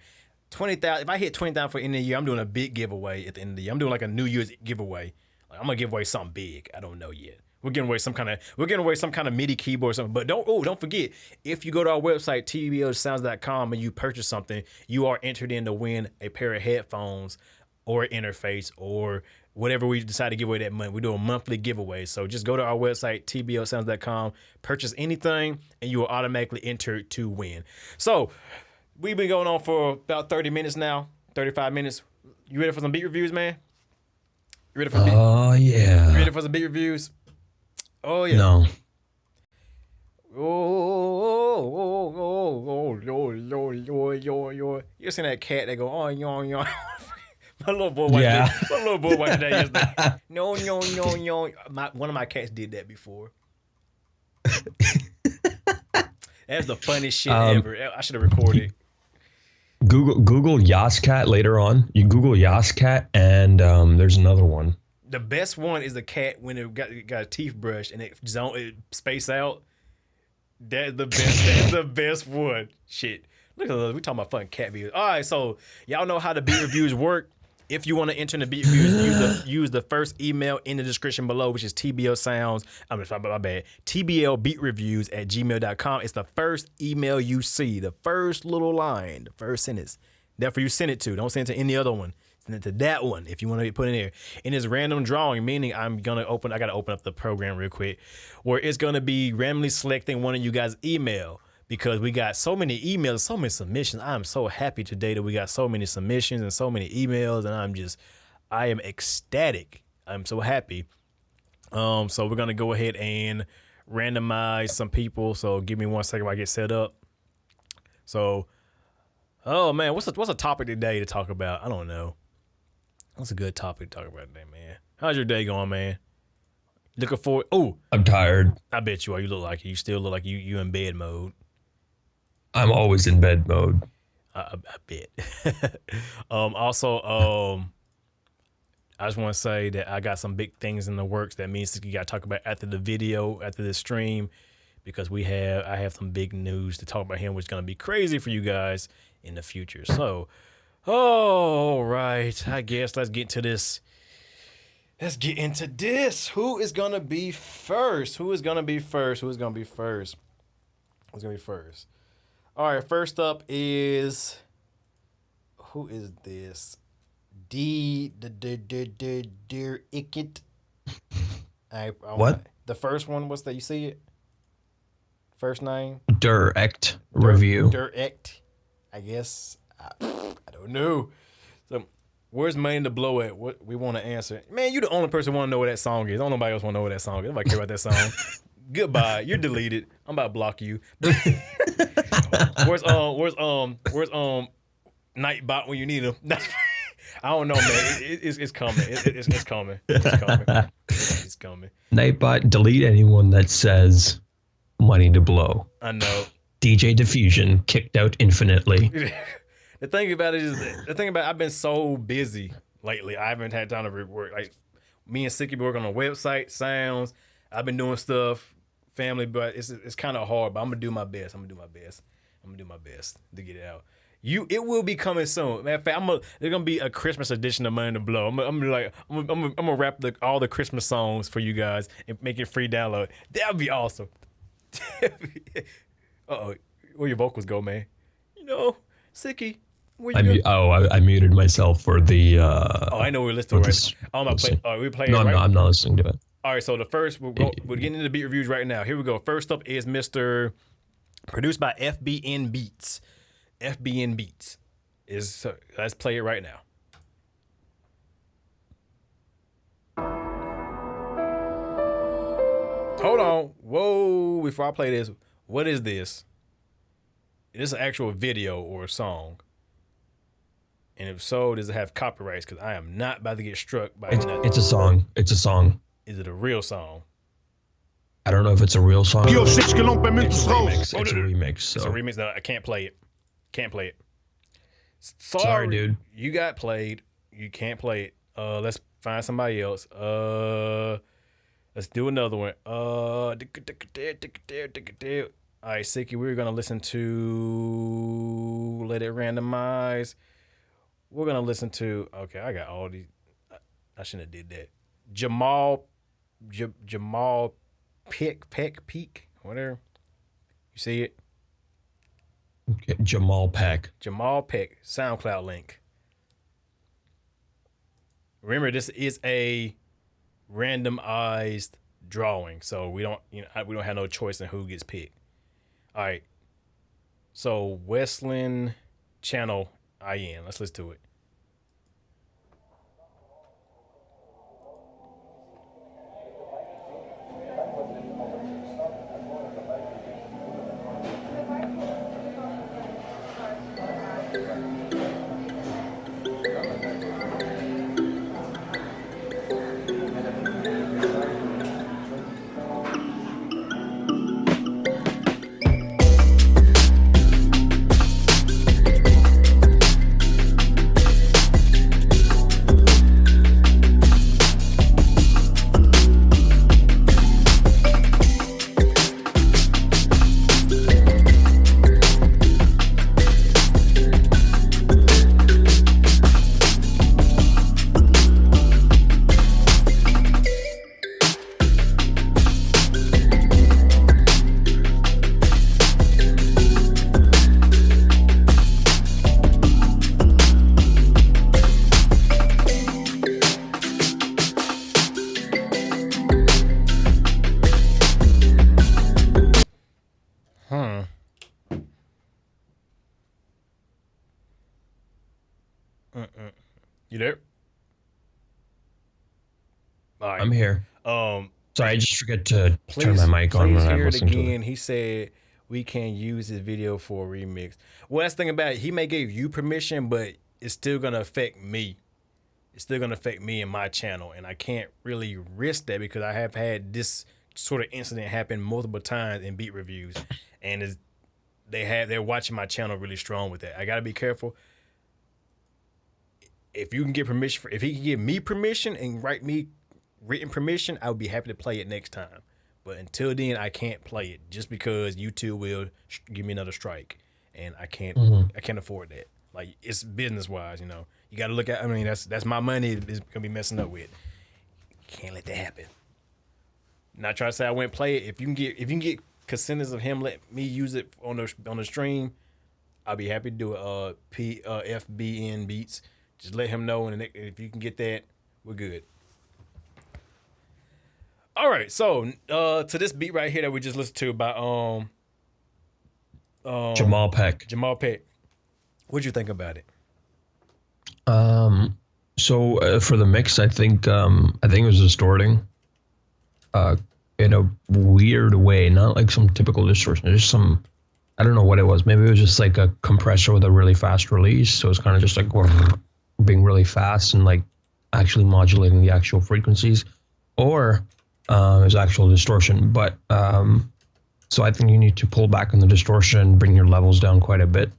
20,000. If I hit 20,000 for the end of the year, I'm doing a big giveaway at the end of the year. I'm doing like a New Year's giveaway. Like, I'm gonna give away something big. I don't know yet. We're giving away some kind of MIDI keyboard or something. But don't forget, if you go to our website, tvsounds.com, and you purchase something, you are entered in to win a pair of headphones or interface or whatever we decide to give away that month. We do a monthly giveaway. So just go to our website, tblsounds.com, purchase anything, and you will automatically enter to win. So we've been going on for about 30 minutes now, 35 minutes. You ready for some beat reviews, man? You ready for yeah. You ready for some beat reviews? Oh, yeah. No. You seen that cat that go, oh, yawn, yawn. My little boy watched that. My little boy watched that yesterday. No. One of my cats did that before. That's the funniest shit ever. I should have recorded. Google Yascat later on. You Google Yascat, and there's another one. The best one is the cat when it got a teeth brush and it space out. That's the best. That's the best one. Shit. Look at those. We talking about fucking cat videos. All right, so y'all know how the beat reviews work. If you want to enter in the beat reviews, use the first email in the description below, which is tblbeatreviews@gmail.com. It's the first email you see, the first little line, the first sentence. Therefore, you send it to. Don't send it to any other one. Send it to that one if you want to put in there. And it's random drawing, meaning I got to open up the program real quick, where it's going to be randomly selecting one of you guys' email. Because we got so many emails, so many submissions. I'm so happy today that we got so many submissions and so many emails, and I am ecstatic. I'm so happy. So we're gonna go ahead and randomize some people. So give me 1 second while I get set up. So, oh man, what's a topic today to talk about? I don't know. What's a good topic to talk about today, man? How's your day going, man? Looking forward. Oh, I'm tired. I bet you are. You look like it. You still look like you in bed mode. I'm always in bed mode. I bet. Also, I just want to say that I got some big things in the works that me and SIKKY got to talk about after the video, after the stream, because I have some big news to talk about him, which is going to be crazy for you guys in the future. So, all right, I guess let's get to this. Let's get into this. Who is going to be first? Who's going to be first? All right, first up is, who is this? Dear Ickett. What? The first one, what's that? You see it? First name? Direct review. Direct, I guess. I don't know. So, where's Money to Blow at? What we want to answer. Man, you the only person want to know what that song is. Don't nobody else want to know what that song is. Nobody care about that song. Goodbye. You're deleted. I'm about to block you. Where's Nightbot when you need him? I don't know, man. It's coming. It's coming. It's coming. Nightbot, delete anyone that says Money to Blow. I know. DJ Diffusion kicked out infinitely. The thing about I've been so busy lately. I haven't had time to work. Like me and SIKKY working on a website, sounds. I've been doing stuff, family, but it's kind of hard. But I'm gonna do my best. I'm gonna do my best to get it out. It will be coming soon. Matter of fact, there's gonna be a Christmas edition of Money to Blow. I'm gonna rap all the Christmas songs for you guys and make it free download. That'd be awesome. Uh-oh, where your vocals go, man? You know, SIKKY. I muted myself for the. I know we're listening right now. I'm not playing. We're playing. No, right? no, I'm not listening to it. All right, so the first we're getting into the beat reviews right now. Here we go. First up is Mr. Produced by FBN Beats. FBN Beats let's play it right now. Hold on. Whoa, before I play this, what is this? Is this an actual video or a song? And if so, does it have copyrights? Because I am not about to get struck by nothing. It's a song. It's a song. Is it a real song? I don't know if it's a real song. It's It's a remix. So. It's a remix. No, I can't play it. Sorry, dude. You got played. You can't play it. Let's find somebody else. Let's do another one. All right, SIKKY, we're gonna listen to Let It Randomize. We're gonna listen to. Okay, I got all these. I shouldn't have did that. Jamal Peak, whatever. You see it? Okay, Jamal Peck. Jamal Peck, SoundCloud link. Remember, this is a randomized drawing, so we don't have no choice in who gets picked. All right. So Westland Channel IN. Let's listen to it. You there? All right. I'm here. Sorry, I just forget to turn my mic on when I'm listening to it. He said we can use this video for a remix. Well, that's the thing about it. He may give you permission, but it's still gonna affect me. It's still gonna affect me and my channel, and I can't really risk that because I have had this sort of incident happen multiple times in beat reviews, and they're watching my channel really strong with that. I gotta be careful. If you can get permission, if he can give me permission and write me written permission, I would be happy to play it next time. But until then, I can't play it just because YouTube will give me another strike, and I can't afford that. Like, it's business wise, you know. You got to look at. I mean, that's my money. It's gonna be messing up with. Can't let that happen. Not try to say I went play it. If you can get consents of him let me use it on the stream, I'll be happy to do it. FBN Beats. Just let him know, and if you can get that, we're good. All right, so to this beat right here that we just listened to by Jamal Peck. What'd you think about it? So for the mix, I think it was distorting, in a weird way, not like some typical distortion. Just some, I don't know what it was. Maybe it was just like a compressor with a really fast release, so it's kind of just like being really fast and like actually modulating the actual frequencies, or is actual distortion. But so I think you need to pull back on the distortion, bring your levels down quite a bit.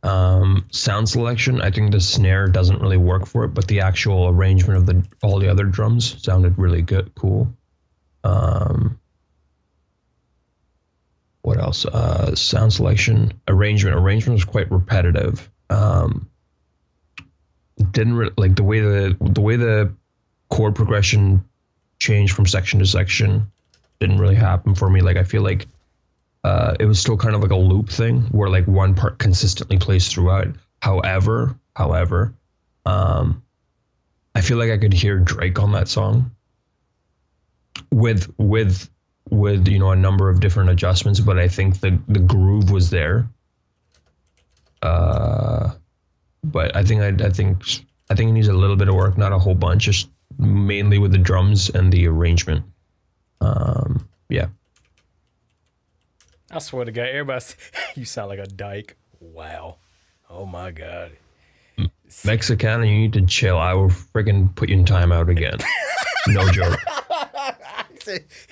Sound selection, I think the snare doesn't really work for it, but the actual arrangement of all the other drums sounded really good, cool. What else? Sound selection, arrangement was quite repetitive. Didn't like the way the chord progression changed from section to section. Didn't really happen for me. Like, I feel like it was still kind of like a loop thing where like one part consistently plays throughout. However, I feel like I could hear Drake on that song with you know, a number of different adjustments, but I think the groove was there. But I think it needs a little bit of work, not a whole bunch, just mainly with the drums and the arrangement. Yeah. I swear to God, everybody, you sound like a dyke. Wow. Oh my God. Mexicana, you need to chill. I will freaking put you in timeout again. No joke.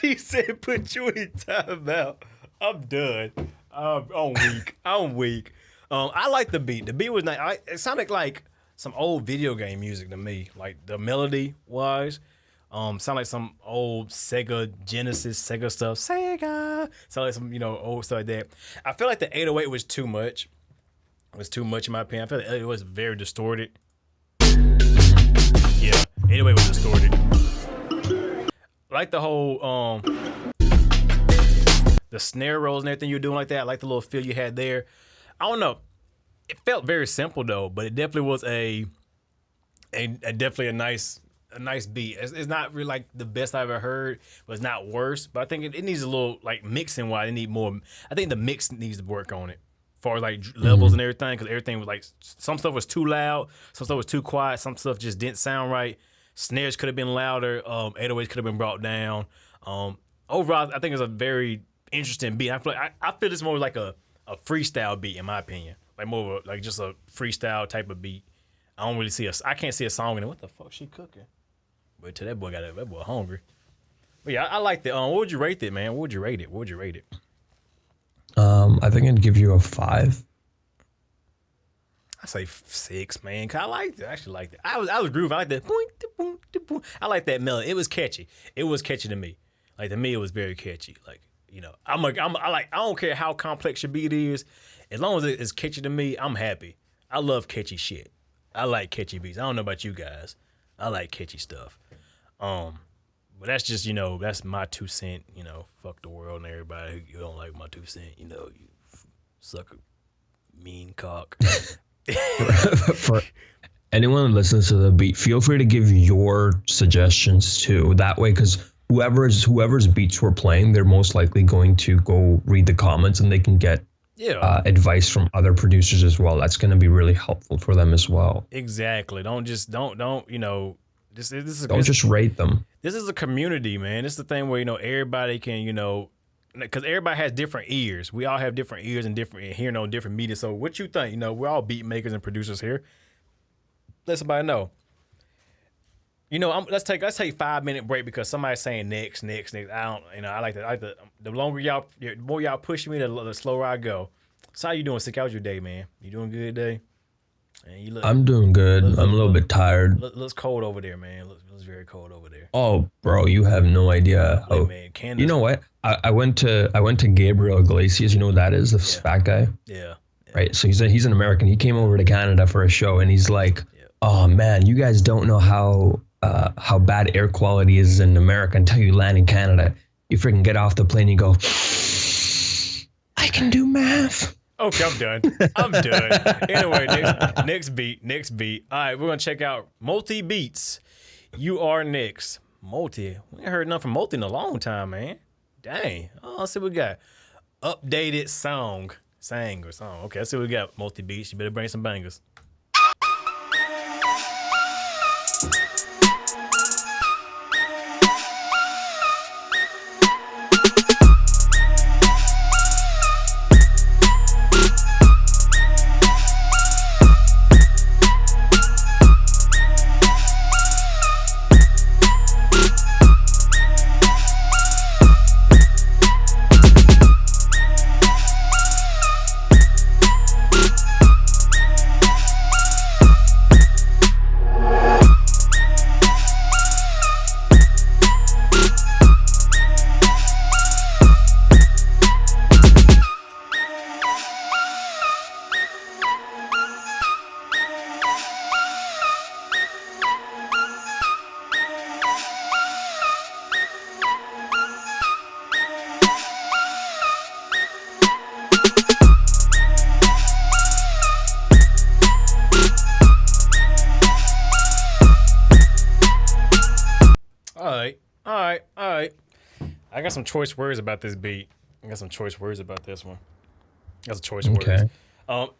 He said put you in timeout. I'm done. I'm weak. I like the beat. The beat was nice. It sounded like some old video game music to me. Like the melody wise. Sound like some old Sega stuff. Sound like some, you know, old stuff like that. I feel like the 808 was too much. It was too much in my opinion. I feel like it was very distorted. Yeah, 808 was distorted. I like the whole the snare rolls and everything you were doing like that. I like the little feel you had there. I don't know. It felt very simple though, but it definitely was a and definitely a nice beat. It's not really like the best I've ever heard, but it's not worse. But I think it needs a little like mixing wise. It need more. I think the mix needs to work on it, as far as like levels and everything, because everything was like some stuff was too loud, some stuff was too quiet, some stuff just didn't sound right. Snares could have been louder. 808s could have been brought down. Overall, I think it's a very interesting beat. I feel it's more like a freestyle beat in my opinion, like more of like just a freestyle type of beat. I don't really see I can't see a song in it. What the fuck she cooking? But to that boy hungry. But yeah, I liked it. What would you rate it, man? What would you rate it? I think I'd give you a 5. I say 6, man. 'Cause I liked it. I actually liked it. I was grooving. I liked that. I like that melody. It was catchy. It was catchy to me. Like to me, it was very catchy. Like I don't care how complex your beat is, as long as it's catchy to me, I'm happy. I love catchy shit. I like catchy beats. I don't know about you guys. I like catchy stuff. But that's just, that's my 2 cents, fuck the world and everybody who don't like my 2 cents, you sucker, mean cock. For anyone who listens to the beat, feel free to give your suggestions too. That way, because whoever's beats we're playing, they're most likely going to go read the comments and they can get advice from other producers as well. That's going to be really helpful for them as well. Exactly. Don't just rate them. This is a community, man. This is the thing where everybody can because everybody has different ears. We all have different ears and hearing on different media. So what you think? We're all beat makers and producers here. Let somebody know. Let's take 5-minute break because somebody's saying next. I don't. I like that. The more y'all push me, the slower I go. So how you doing, Sick? How's your day, man? You doing good today? Man, I'm doing good. I'm a little bit tired. Looks cold over there, man. Looks very cold over there. Oh, bro, you have no idea. Man, you know what? I went to Gabriel Iglesias. You know who that is? The fat guy. Yeah. Right. So he's an American. He came over to Canada for a show, and he's like, "Oh man, you guys don't know how bad air quality is in America until you land in Canada. You freaking get off the plane, you go, I can do math." Okay, I'm done. Anyway, next beat. All right, we're gonna check out Multi Beats. You are next. Multi. We ain't heard nothing from Multi in a long time, man. Dang. Oh, let's see what we got. Updated song. Okay, let's see what we got. Multi Beats. You better bring some bangers. All right. I got some choice words about this beat. I got some choice words about this one. Got some choice words.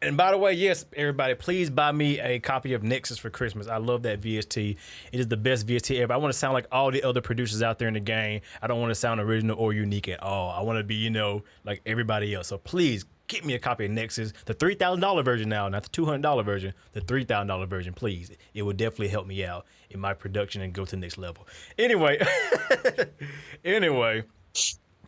And by the way, yes, everybody, please buy me a copy of Nexus for Christmas. I love that VST. It is the best VST ever. I want to sound like all the other producers out there in the game. I don't want to sound original or unique at all. I want to be, like everybody else. So please get me a copy of Nexus, the $3,000 version now, not the $200 version, the $3,000 version, please. It will definitely help me out in my production and go to the next level. Anyway,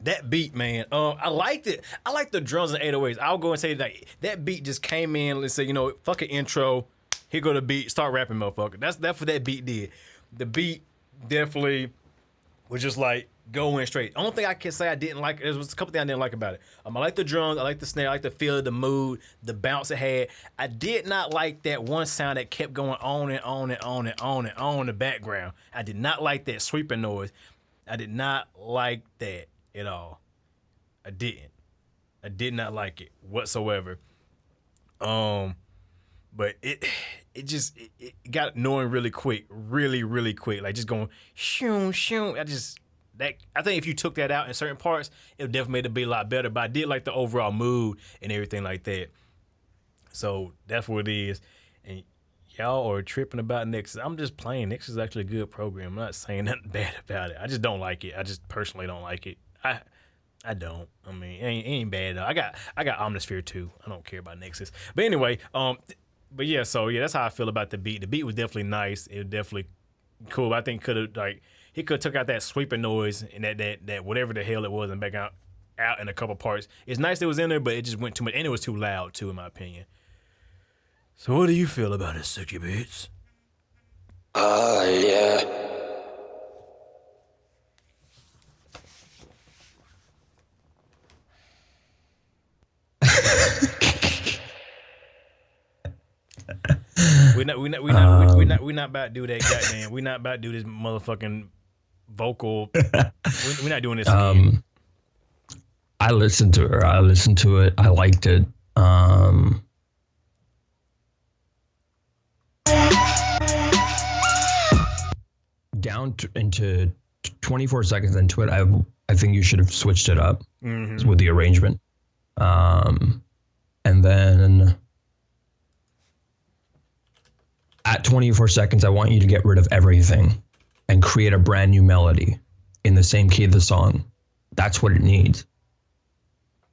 that beat, man, I liked it. I like the drums and 808s. I'll go and say that beat just came in. Let's say, fuck an intro. Here go the beat. Start rapping, motherfucker. That's what that beat did. The beat definitely was just like going straight. The only thing I can say I didn't like, there was a couple things I didn't like about it. I like the drums, I like the snare, I like the feel, the mood, the bounce it had. I did not like that one sound that kept going on and on and on and on and on in the background. I did not like that sweeping noise. I did not like that at all. I didn't. I did not like it whatsoever. but it got annoying really quick, really quick. Like just going shoom shoom. I think if you took that out in certain parts, it would definitely made it be a lot better. But I did like the overall mood and everything like that. So that's what it is. And y'all are tripping about Nexus. I'm just playing. Nexus is actually a good program. I'm not saying nothing bad about it. I just don't like it. I just personally don't like it. I don't. I mean, it ain't bad though. I got Omnisphere too. I don't care about Nexus. But anyway, but yeah, so yeah, that's how I feel about the beat. The beat was definitely nice. It was definitely cool. I think he could have took out that sweeping noise and that whatever the hell it was and back out in a couple parts. It's nice it was in there, but it just went too much and it was too loud too, in my opinion. So what do you feel about it, Sicky Beats? Oh, yeah. We're not about to do that goddamn. We're not about to do this motherfucking vocal. We're not doing this again. I listened to her. I listened to it. I liked it. Down into 24 seconds into it, I think you should have switched it up with the arrangement. And then at 24 seconds, I want you to get rid of everything and create a brand new melody in the same key of the song. That's what it needs.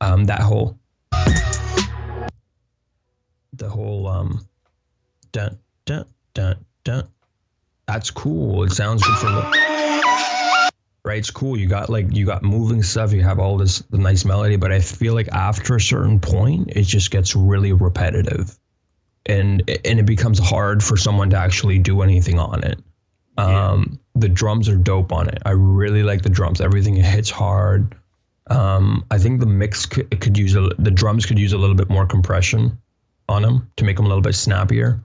The whole dun dun dun dun. That's cool. It sounds good for right. It's cool. You got moving stuff. You have all the nice melody, but I feel like after a certain point, it just gets really repetitive, and it becomes hard for someone to actually do anything on it. The drums are dope on it. I really like the drums. Everything hits hard. I think the mix the drums could use a little bit more compression on them to make them a little bit snappier.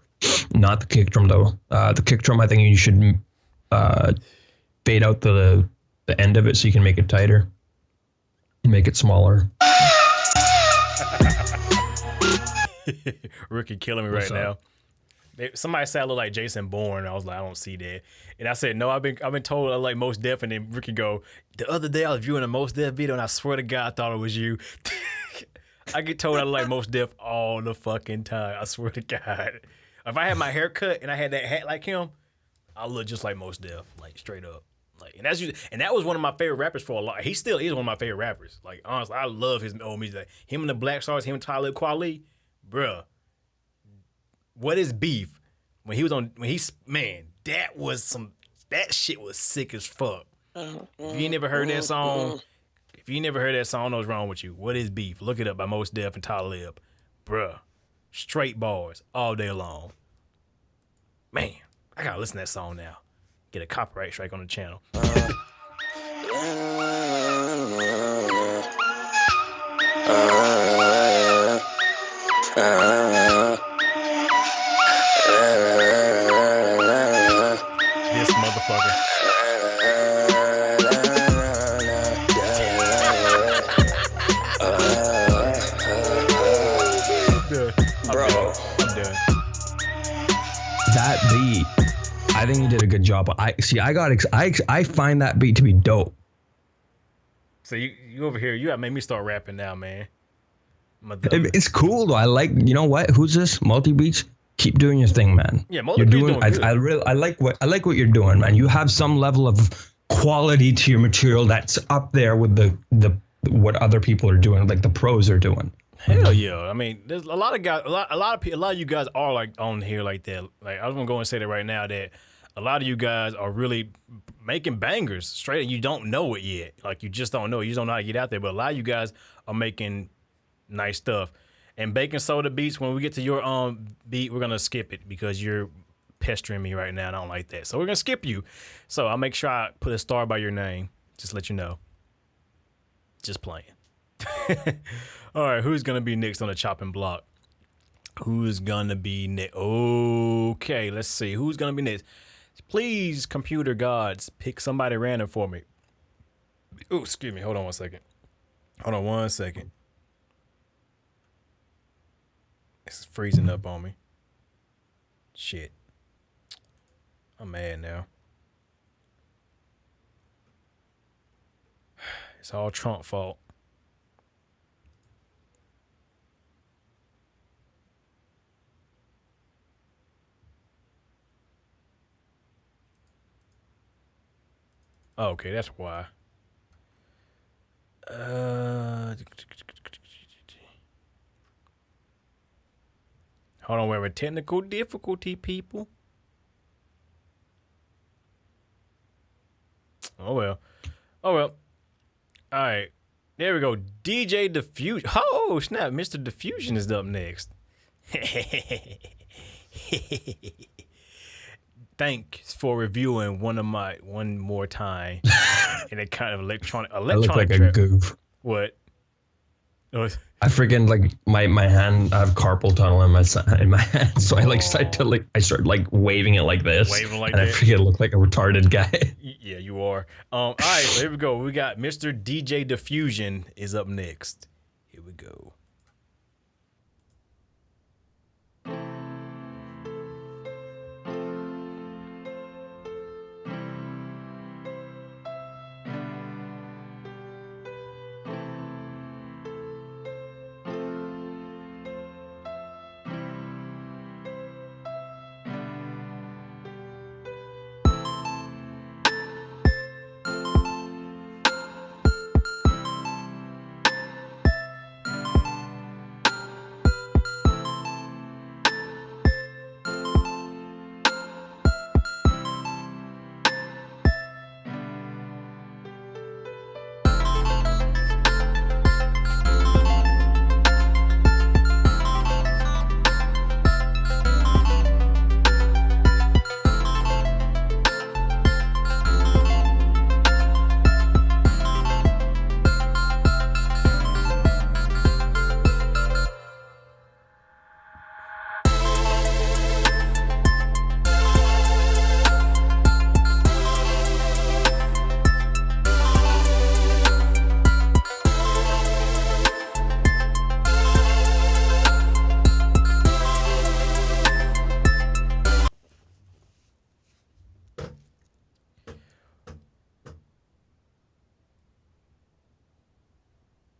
Not the kick drum though. The kick drum, I think you should fade out the end of it so you can make it tighter, make it smaller. Ricky killing me right now. Somebody said I look like Jason Bourne. I was like, I don't see that. And I said, no, I've been told I like Most Def. And then Ricky go, the other day I was viewing a Most Def video and I swear to God I thought it was you. I get told I look like Most Def all the fucking time. I swear to God. If I had my hair cut and I had that hat like him, I look just like Most Def, like straight up. Like, and that was one of my favorite rappers for a lot. He still is one of my favorite rappers. Like, honestly, I love his old music. Like, him and the Black Stars, him and Talib Kweli, bruh. What is beef? That shit was sick as fuck. If you ain't never heard that song, I know what's wrong with you. What is beef? Look it up by Most Def and Talib. Bruh. Straight bars all day long. Man, I gotta listen to that song now. Get a copyright strike on the channel. This motherfucker. That beat, I think he did a good job. I find that beat to be dope. So you over here, you got made me start rapping now, man. It's cool though. I like, you know what? Who's this? Multi Beats? Keep doing your thing, man. Yeah, Multi Beats doing good. I like what you're doing, man. You have some level of quality to your material that's up there with the what other people are doing, like the pros are doing. Hell yeah! I mean, there's a lot of guys, a lot of you guys are like on here like that. Like I was gonna go and say that right now that a lot of you guys are really making bangers straight, and you don't know it yet. Like you just don't know it. You just don't know how to get out there. But a lot of you guys are making nice stuff. And Baking Soda Beats, when we get to your beat, we're gonna skip it because you're pestering me right now. And I don't like that, so we're gonna skip you. So I'll make sure I put a star by your name. Just let you know. Just playing. All right, who's gonna be next on the chopping block? Who's gonna be next? Okay, let's see. Who's gonna be next? Please, computer gods, pick somebody random for me. Oh, excuse me. Hold on one second. It's freezing up on me. Shit. I'm mad now. It's all Trump fault. Oh, okay, that's why. Hold on, we have a technical difficulty, people. Oh well. Oh well. All right. There we go. DJ Diffusion. Oh, snap. Mr. Diffusion is up next. Thanks for reviewing one more time in a kind of electronic I look like a goof. What? I freaking like my hand. I have carpal tunnel in my hand, so I start waving it like this, Waving like and that. I freaking look like a retarded guy. Yeah, you are. All right, so here we go. We got Mr. DJ Diffusion is up next. Here we go.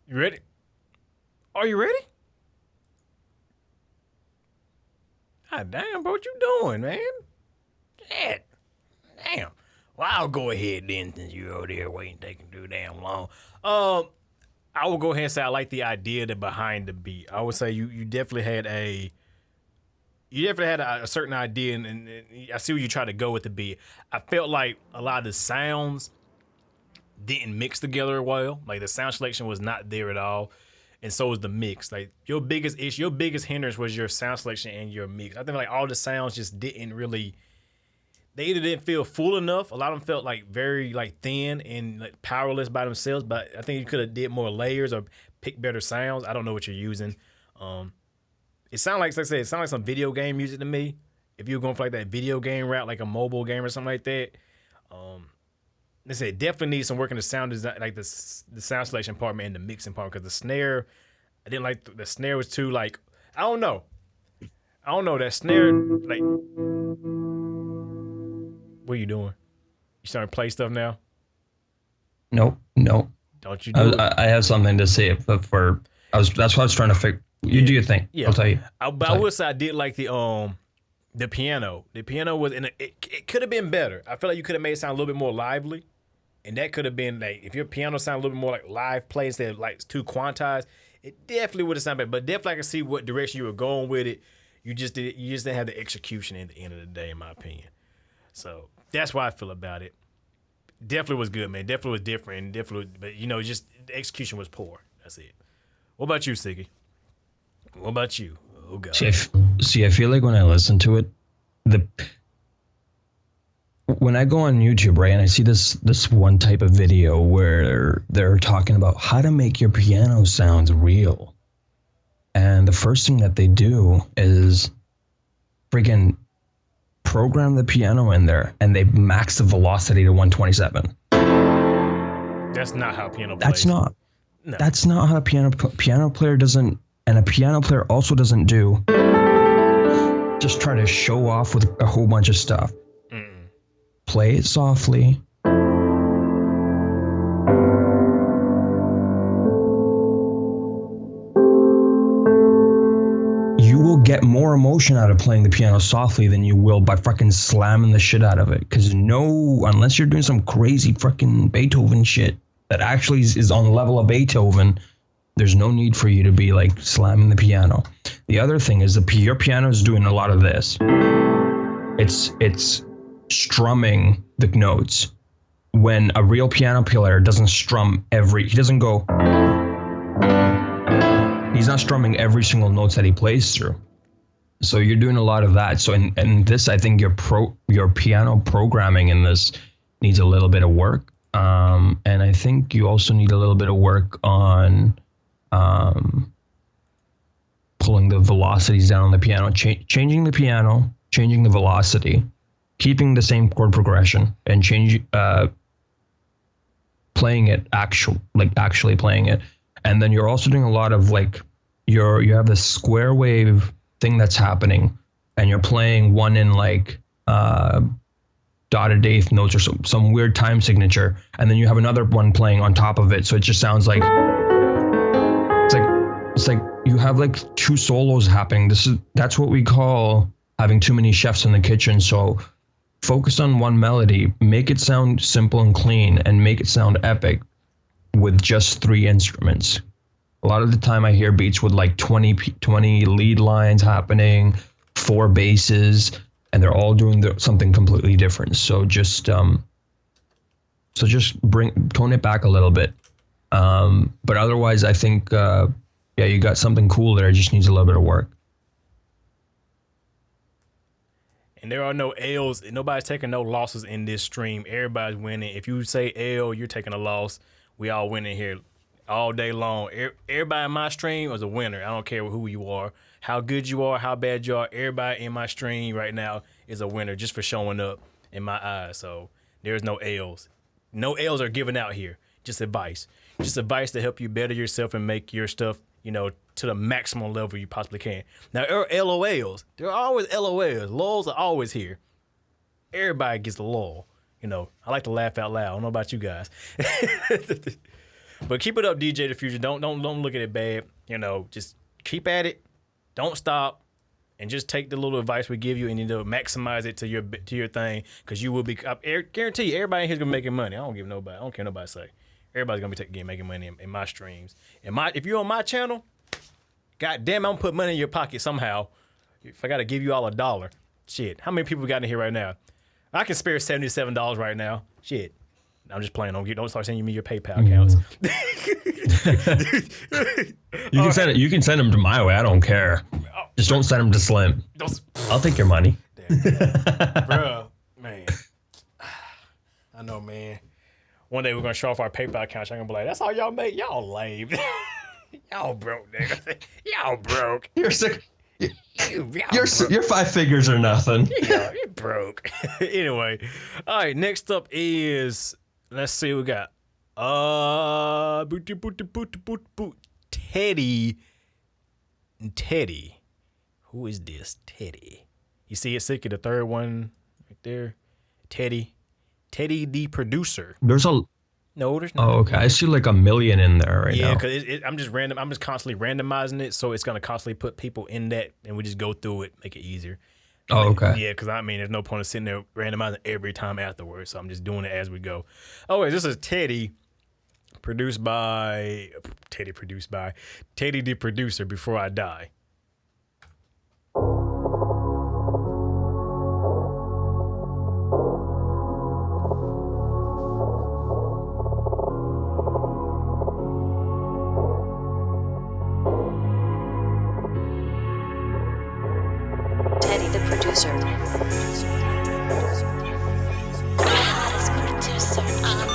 You ready? Are you ready? God damn, bro, what you doing, man? Shit. Damn. Well, I'll go ahead then, since you're over there waiting, taking too damn long. I will go ahead and say I like the idea that behind the beat. I would say you definitely had a certain idea, and I see where you try to go with the beat. I felt like a lot of the sounds didn't mix together well. Like the sound selection was not there at all, and so was the mix. Like your biggest issue, your biggest hindrance was your sound selection and your mix. I think like all the sounds just didn't really. They either didn't feel full enough. A lot of them felt like very like thin and like powerless by themselves. But I think you could have did more layers or picked better sounds. I don't know what you're using. It sounded like I said, it sounded like some video game music to me. If you're going for like that video game route, like a mobile game or something like that. They said it definitely needs some work in the sound design, like the sound selection part and the mixing part, because the snare, I didn't like the snare was too like, I don't know that snare, like, what are you doing? You starting to play stuff now? No. Don't you do it? I have something to say, but that's what I was trying to figure. You do your thing. Yeah. I'll tell you. But I will say I did like the piano. The piano was it could have been better. I feel like you could have made it sound a little bit more lively. And that could have been like, if your piano sounded a little bit more like live play instead of like too quantized, it definitely would have sounded better. But definitely I can see what direction you were going with it. You just didn't have the execution at the end of the day, in my opinion. So that's why I feel about it. Definitely was good, man. Definitely was different. But just the execution was poor. That's it. What about you, SIKKY? What about you? Oh God. See, I feel like when I listen to it, when I go on YouTube, right, and I see this one type of video where they're talking about how to make your piano sounds real, and the first thing that they do is friggin' program the piano in there, and they max the velocity to 127. That's not how piano plays. That's not how a piano player doesn't, and a piano player also doesn't do just try to show off with a whole bunch of stuff. Play it softly. You will get more emotion out of playing the piano softly than you will by fucking slamming the shit out of it. Because unless you're doing some crazy fucking Beethoven shit that actually is on the level of Beethoven, there's no need for you to be like slamming the piano. The other thing is your piano is doing a lot of this. It's strumming the notes. When a real piano player doesn't strum he doesn't go. He's not strumming every single notes that he plays through. So you're doing a lot of that. So in this, I think your piano programming in this needs a little bit of work. And I think you also need a little bit of work on pulling the velocities down on the piano, changing the piano, changing the velocity, keeping the same chord progression, and playing it actually playing it. And then you're also doing a lot of like you have this square wave thing that's happening, and you're playing one in like dotted eighth notes or some weird time signature, and then you have another one playing on top of it. So it just sounds like it's like you have like two solos happening. That's what we call having too many chefs in the kitchen. So focus on one melody, make it sound simple and clean, and make it sound epic with just 3 instruments. A lot of the time I hear beats with like 20 lead lines happening, 4 basses, and they're all doing something completely different. So just tone it back a little bit. But otherwise, I think you got something cool there. It just needs a little bit of work. And there are no L's. Nobody's taking no losses in this stream. Everybody's winning. If you say L, you're taking a loss. We all winning here all day long. Everybody in my stream is a winner. I don't care who you are, how good you are, how bad you are. Everybody in my stream right now is a winner just for showing up in my eyes. So there's no L's. No L's are given out here. Just advice. Just advice to help you better yourself and make your stuff, to the maximum level you possibly can. Now, there are LOLs. There are always LOLs. LOLs are always here. Everybody gets the LOL. I like to laugh out loud. I don't know about you guys. But keep it up, DJ Diffusion. Don't look at it bad. Just keep at it. Don't stop. And just take the little advice we give you and maximize it to your thing, because you will be. I guarantee you, everybody in here is gonna be making money. I don't care what nobody say. Everybody's gonna be making money in my streams. If you're on my channel, goddamn, I'm gonna put money in your pocket somehow. If I gotta give you all $1, shit. How many people got in here right now? I can spare $77 right now. Shit. I'm just playing. Don't start sending me your PayPal accounts. You can send them to my way. I don't care. Just don't send them to Slim. I'll take your money. Bruh, man. I know, man. One day we're gonna show off our PayPal accounts. I'm gonna be like, "That's all y'all make? Y'all lame. Y'all broke, nigga. Y'all broke. You're sick. Your 5 figures are nothing. Yeah, you broke." Anyway, all right. Next up is, let's see what we got. Teddy. Who is this? Teddy. You see it, Sicky, the third one right there. Teddy the producer. No, there's not. Oh, okay. I see like 1 million in there right now. Yeah, because I'm just random. I'm just constantly randomizing it, so it's gonna constantly put people in that, and we just go through it, make it easier. Oh, okay. Yeah, because there's no point of sitting there randomizing every time afterwards, so I'm just doing it as we go. Oh, wait, this is Teddy the producer, Before I Die. Teddy the producer. Hottest producer on the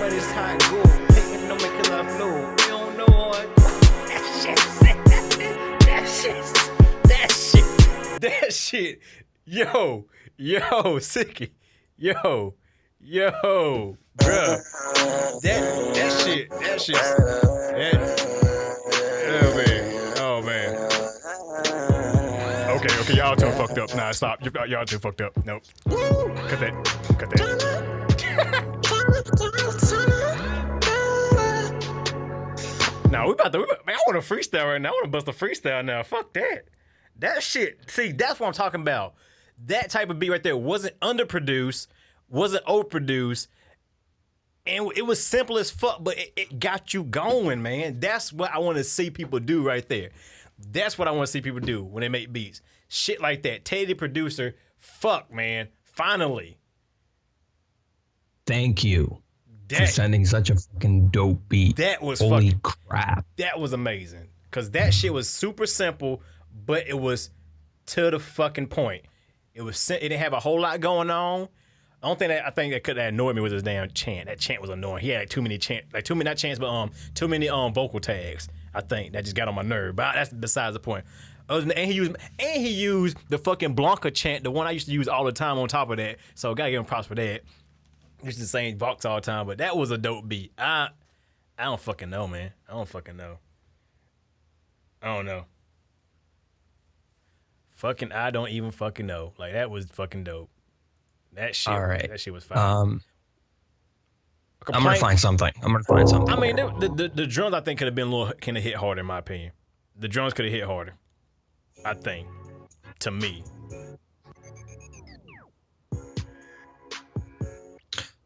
blood is hot gold. Taking no make a lot of flow. You don't know what that shit. Yo, Sicky. Yo, bruh. That shit. Oh man. Okay, y'all too fucked up. Nah, stop. Y'all too fucked up. Nope. Cut that. Nah, man, I want to freestyle right now. I want to bust a freestyle now. Fuck that. That shit. See, that's what I'm talking about. That type of beat right there wasn't underproduced, wasn't overproduced, and it was simple as fuck, but it got you going, man. That's what I want to see people do right there. That's what I want to see people do when they make beats. Shit like that. Teddy the producer, fuck, man. Finally. Thank you for sending such a fucking dope beat. That was Holy crap. That was amazing. Because that shit was super simple, but it was to the fucking point. It didn't have a whole lot going on. The only thing I think that could have annoyed me was his damn chant. That chant was annoying. He had like too many too many vocal tags. I think that just got on my nerve. But that's besides the point. And he used the fucking Blanca chant, the one I used to use all the time on top of that. So gotta give him props for that. Used to sing box all the time, but that was a dope beat. I don't fucking know, man. I don't know. Fucking I don't even fucking know. Like that was fucking dope. That shit. All right. That shit was fire. I'm gonna find something. I mean, the drums I think could have hit harder in my opinion. The drums could have hit harder. I think. To me.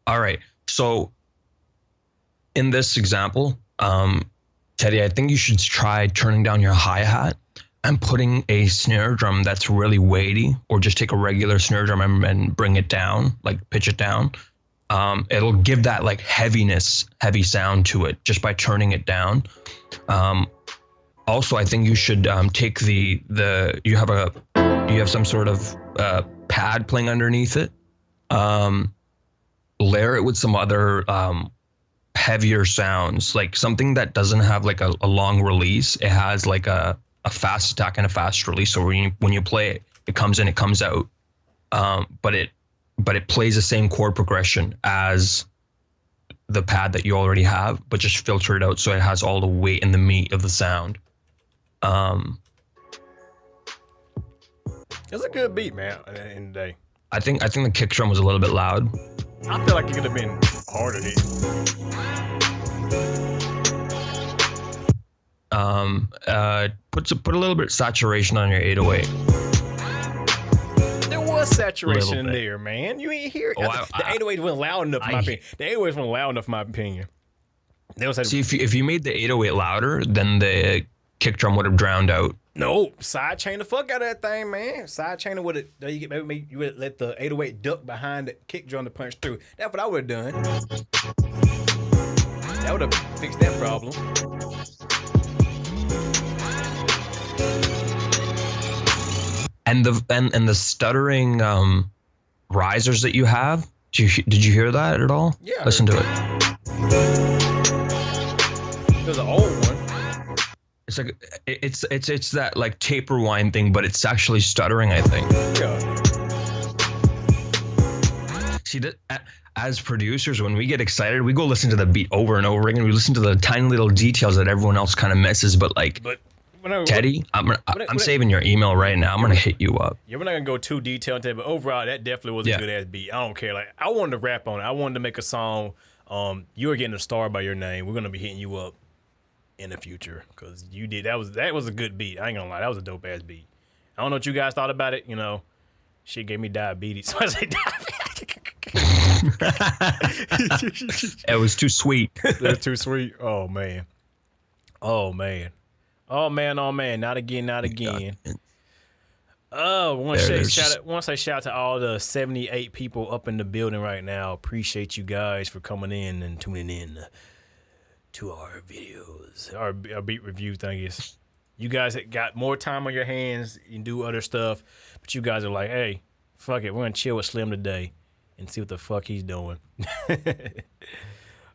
All right. So in this example, Teddy, I think you should try turning down your hi-hat and putting a snare drum that's really weighty, or just take a regular snare drum and bring it down, like pitch it down. It'll give that like heavy sound to it just by turning it down. Also, I think you should take you have some sort of pad playing underneath it. Layer it with some other heavier sounds, like something that doesn't have like a long release. It has like a fast attack and a fast release. So when you play it, it comes in, it comes out. But it plays the same chord progression as the pad that you already have, but just filter it out so it has all the weight and the meat of the sound. It's a good beat, man. At the end of the day, I think the kick drum was a little bit loud. I feel like it could have been harder hit. Put a little bit of saturation on your 808. There was saturation in there, man. You ain't hear it. The 808 wasn't loud enough, in my opinion. The 808 wasn't loud enough, in my opinion. See, if you made the 808 louder, then the kick drum would have drowned out. No, side chain the fuck out of that thing, man. Side chain it would have. Maybe you would let the 808 duck behind the kick drum to punch through. That's what I would have done. That would have fixed that problem. And the stuttering risers that you have. Did you hear that at all? Yeah. Listen to it. There's an old one. It's like it's that like taper whine thing, but it's actually stuttering, I think. Yeah. See that as producers, when we get excited, we go listen to the beat over and over again. We listen to the tiny little details that everyone else kind of misses. But Teddy, I'm saving your email right now. I'm gonna hit you up. Yeah, we're not gonna go too detailed into it, but overall, that definitely was a good ass beat. I don't care. Like I wanted to rap on it. I wanted to make a song. You're getting a star by your name. We're gonna be hitting you up in the future because you did. That was a good beat. I ain't gonna lie, that was a dope ass beat. I don't know what you guys thought about it. You know, shit gave me diabetes. So I say diabetes. It was too sweet. It was too sweet. Oh man. Not again. Oh, want to say shout out to all the 78 people up in the building right now. Appreciate you guys for coming in and tuning in to our videos, our beat review thingies. You guys got more time on your hands. You can do other stuff, but you guys are like, hey, fuck it, we're gonna chill with Slim today and see what the fuck he's doing.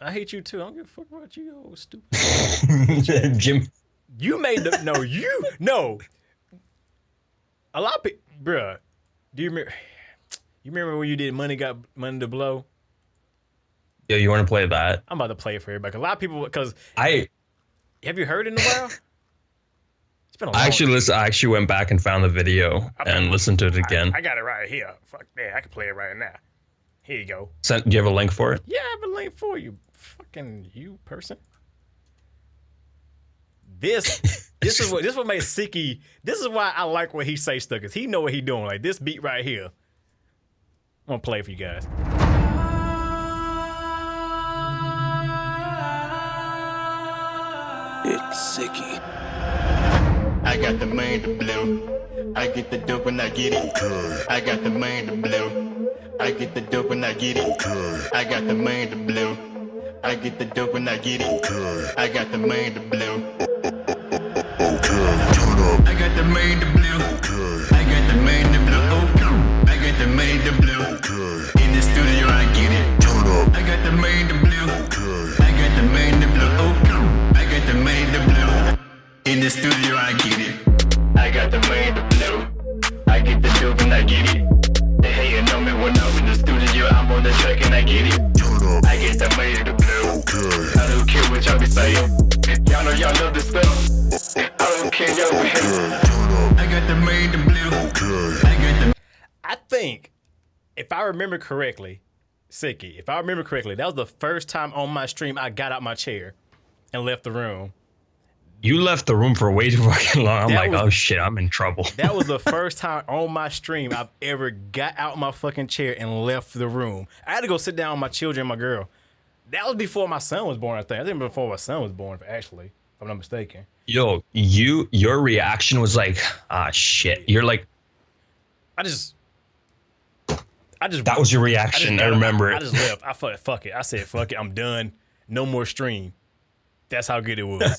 I hate you too. I don't give a fuck about you, old stupid. Jim. You made the no. A lot of people, bruh. Do you remember? You remember when you did Money Got Money to Blow? Yo, you want to play that? I'm about to play it for everybody. A lot of people, because have you heard it in a while? It's been a long I actually went back and found the video and listened to it again. I got it right here. Fuck yeah, I can play it right now. Here you go. Do you have a link for it? Yeah, I have a link for you. Fucking you person. This is what makes SIKKY. This is why I like what he say stuff, because he know what he doing. Like this beat right here. I'm gonna play it for you guys. It's SIKKY. I got the man to blow. I get the dope when I get it. I got the man to blow. I get the dope when I get it. I got the man to blow. I get the dope when I get it. I got the man to blow. I got the man to blow. I got the man to blow. I got the man to blow. In the studio I get it. I got the man to blow. I got the man to blow. I got the man to blow. In the studio I get it. I got the man to blow. I get the dope and I get it. They hating on me when I'm in the studio. I'm on the track and I get it. I get the man to blow. I don't care what y'all be saying. Y'all know y'all love this stuff. I don't care y'all be hating. I got the man to blow. I got the. I think, if I remember correctly, SIKKY, if I remember correctly, that was the first time on my stream I got out my chair and left the room. You left the room for way too fucking long. I'm That like, was- oh shit, I'm in trouble. That was the first time on my stream I've ever got out my fucking chair and left the room. I had to go sit down with my children and my girl. That was before my son was born, I think. I think before my son was born, actually, if I'm not mistaken. Yo, your reaction was like, ah shit. You're like, I just that was your reaction. I remember I it. just left. I fuck it. I said, fuck it. I'm done. No more stream. That's how good it was.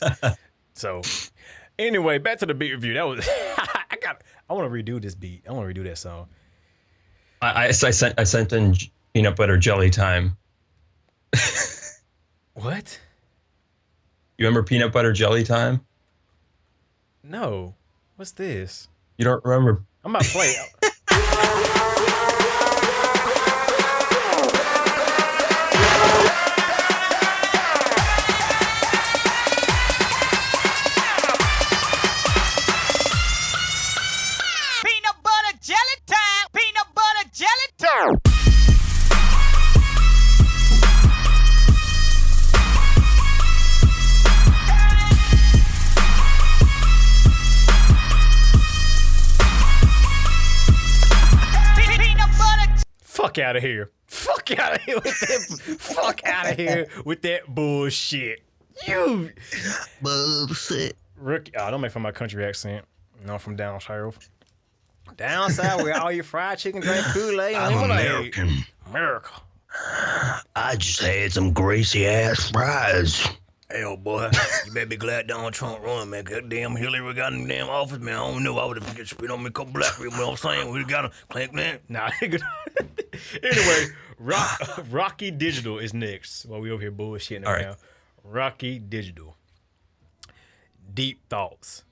So, anyway, back to the beat review. That was I want to redo this beat. I want to redo that song. I sent in peanut butter jelly time. What? You remember peanut butter jelly time? No. What's this? You don't remember? I'm about to play it. Peanut butter jelly time. Peanut butter jelly time. Peanut butter. Fuck out of here. Fuck out of here with that. Fuck out of here with that bullshit. You Bullshit. rookie. Oh, don't make fun of my country accent. No, I'm from down south. Down south where all your fried chicken, drink Kool-Aid, and I'm lemonade. American. America. I just had some greasy ass fries. Hell, boy, you better be glad Donald Trump run, man. Goddamn Hillary got in the damn office, man. I don't know. I would have spit on me a couple black people. You know what I'm saying? We got to clank, man. Nah, anyway, Rocky Digital is next. While we over here bullshitting All right. around. Rocky Digital. Deep thoughts.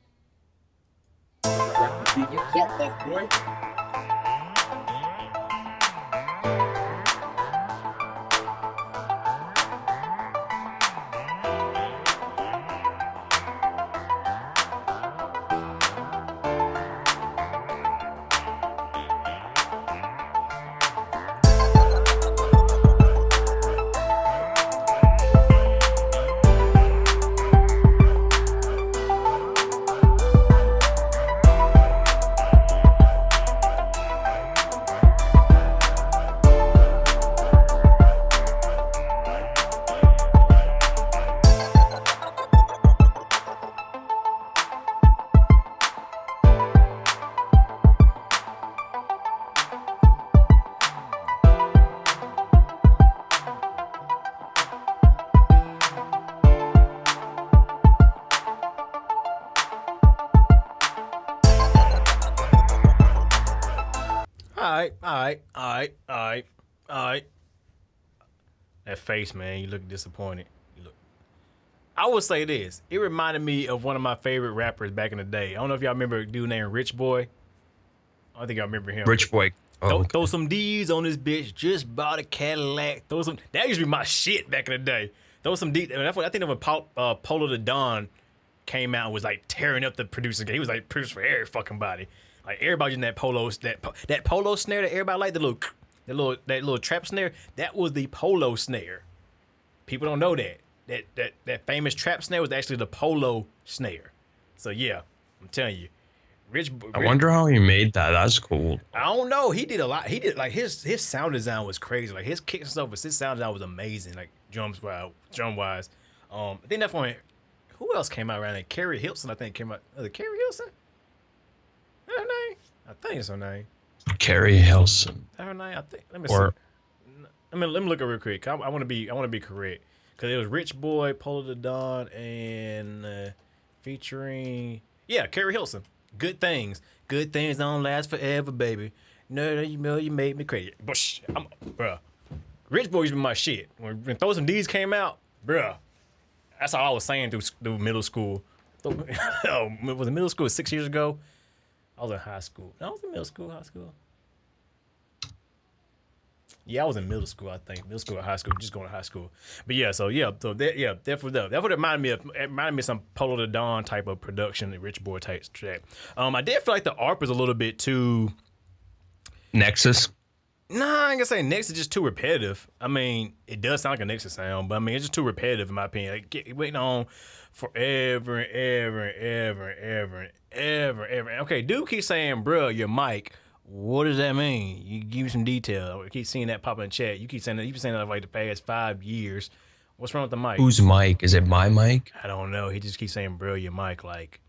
All right. That face, man. You look disappointed. I would say this. It reminded me of one of my favorite rappers back in the day. I don't know if y'all remember a dude named Rich Boy. I don't think I remember him. Rich Boy. Oh, Throw some D's on this bitch. Just bought a Cadillac. That used to be my shit back in the day. Throw some D's. I think of when Polo the Don came out and was like tearing up the producer. He was like producer for every fucking body. Like everybody in that polo snare that everybody liked, that little trap snare. That was the polo snare. People don't know that. That famous trap snare was actually the polo snare. So yeah, I'm telling you, I wonder how he made that. That's cool. I don't know. He did a lot. He did like his sound design was crazy. Like his kicks and stuff, his sound design was amazing. Like drum wise. I think that's when who else came out around there? Carrie Hilson, I think came out. Carrie Hilson? That her name? I think it's her name. Carrie Hilson. That her name? I think. Let me see. Let me look it real quick. I want to be correct. Cause it was Rich Boy, Polo the Don, and featuring Carrie Hilson. Good things don't last forever, baby. No, you made me crazy. Bush, bruh. Rich Boy used to be my shit. When Throw Some D's came out, bruh. That's all I was saying through middle school. Was it middle school 6 years ago? I was in high school. No, I was in middle school, high school. Yeah, I was in middle school, I think. Middle school or high school, just going to high school. But that's what it reminded me of. It reminded me of some Polo the Don type of production, the Rich Boy type track. I did feel like the ARP was a little bit too Nexus. Nah, I ain't gonna say Nexus is just too repetitive. I mean, it does sound like a Nexus sound, but I mean, it's just too repetitive in my opinion. Like, waiting on forever and ever and ever and ever and ever and ever. Okay, dude keeps saying, bro, your mic. What does that mean? You give me some detail. I keep seeing that pop in the chat. You keep saying that. You've been saying that for like the past 5 years. What's wrong with the mic? Whose mic? Is it my mic? I don't know. He just keeps saying, bro, your mic. Like,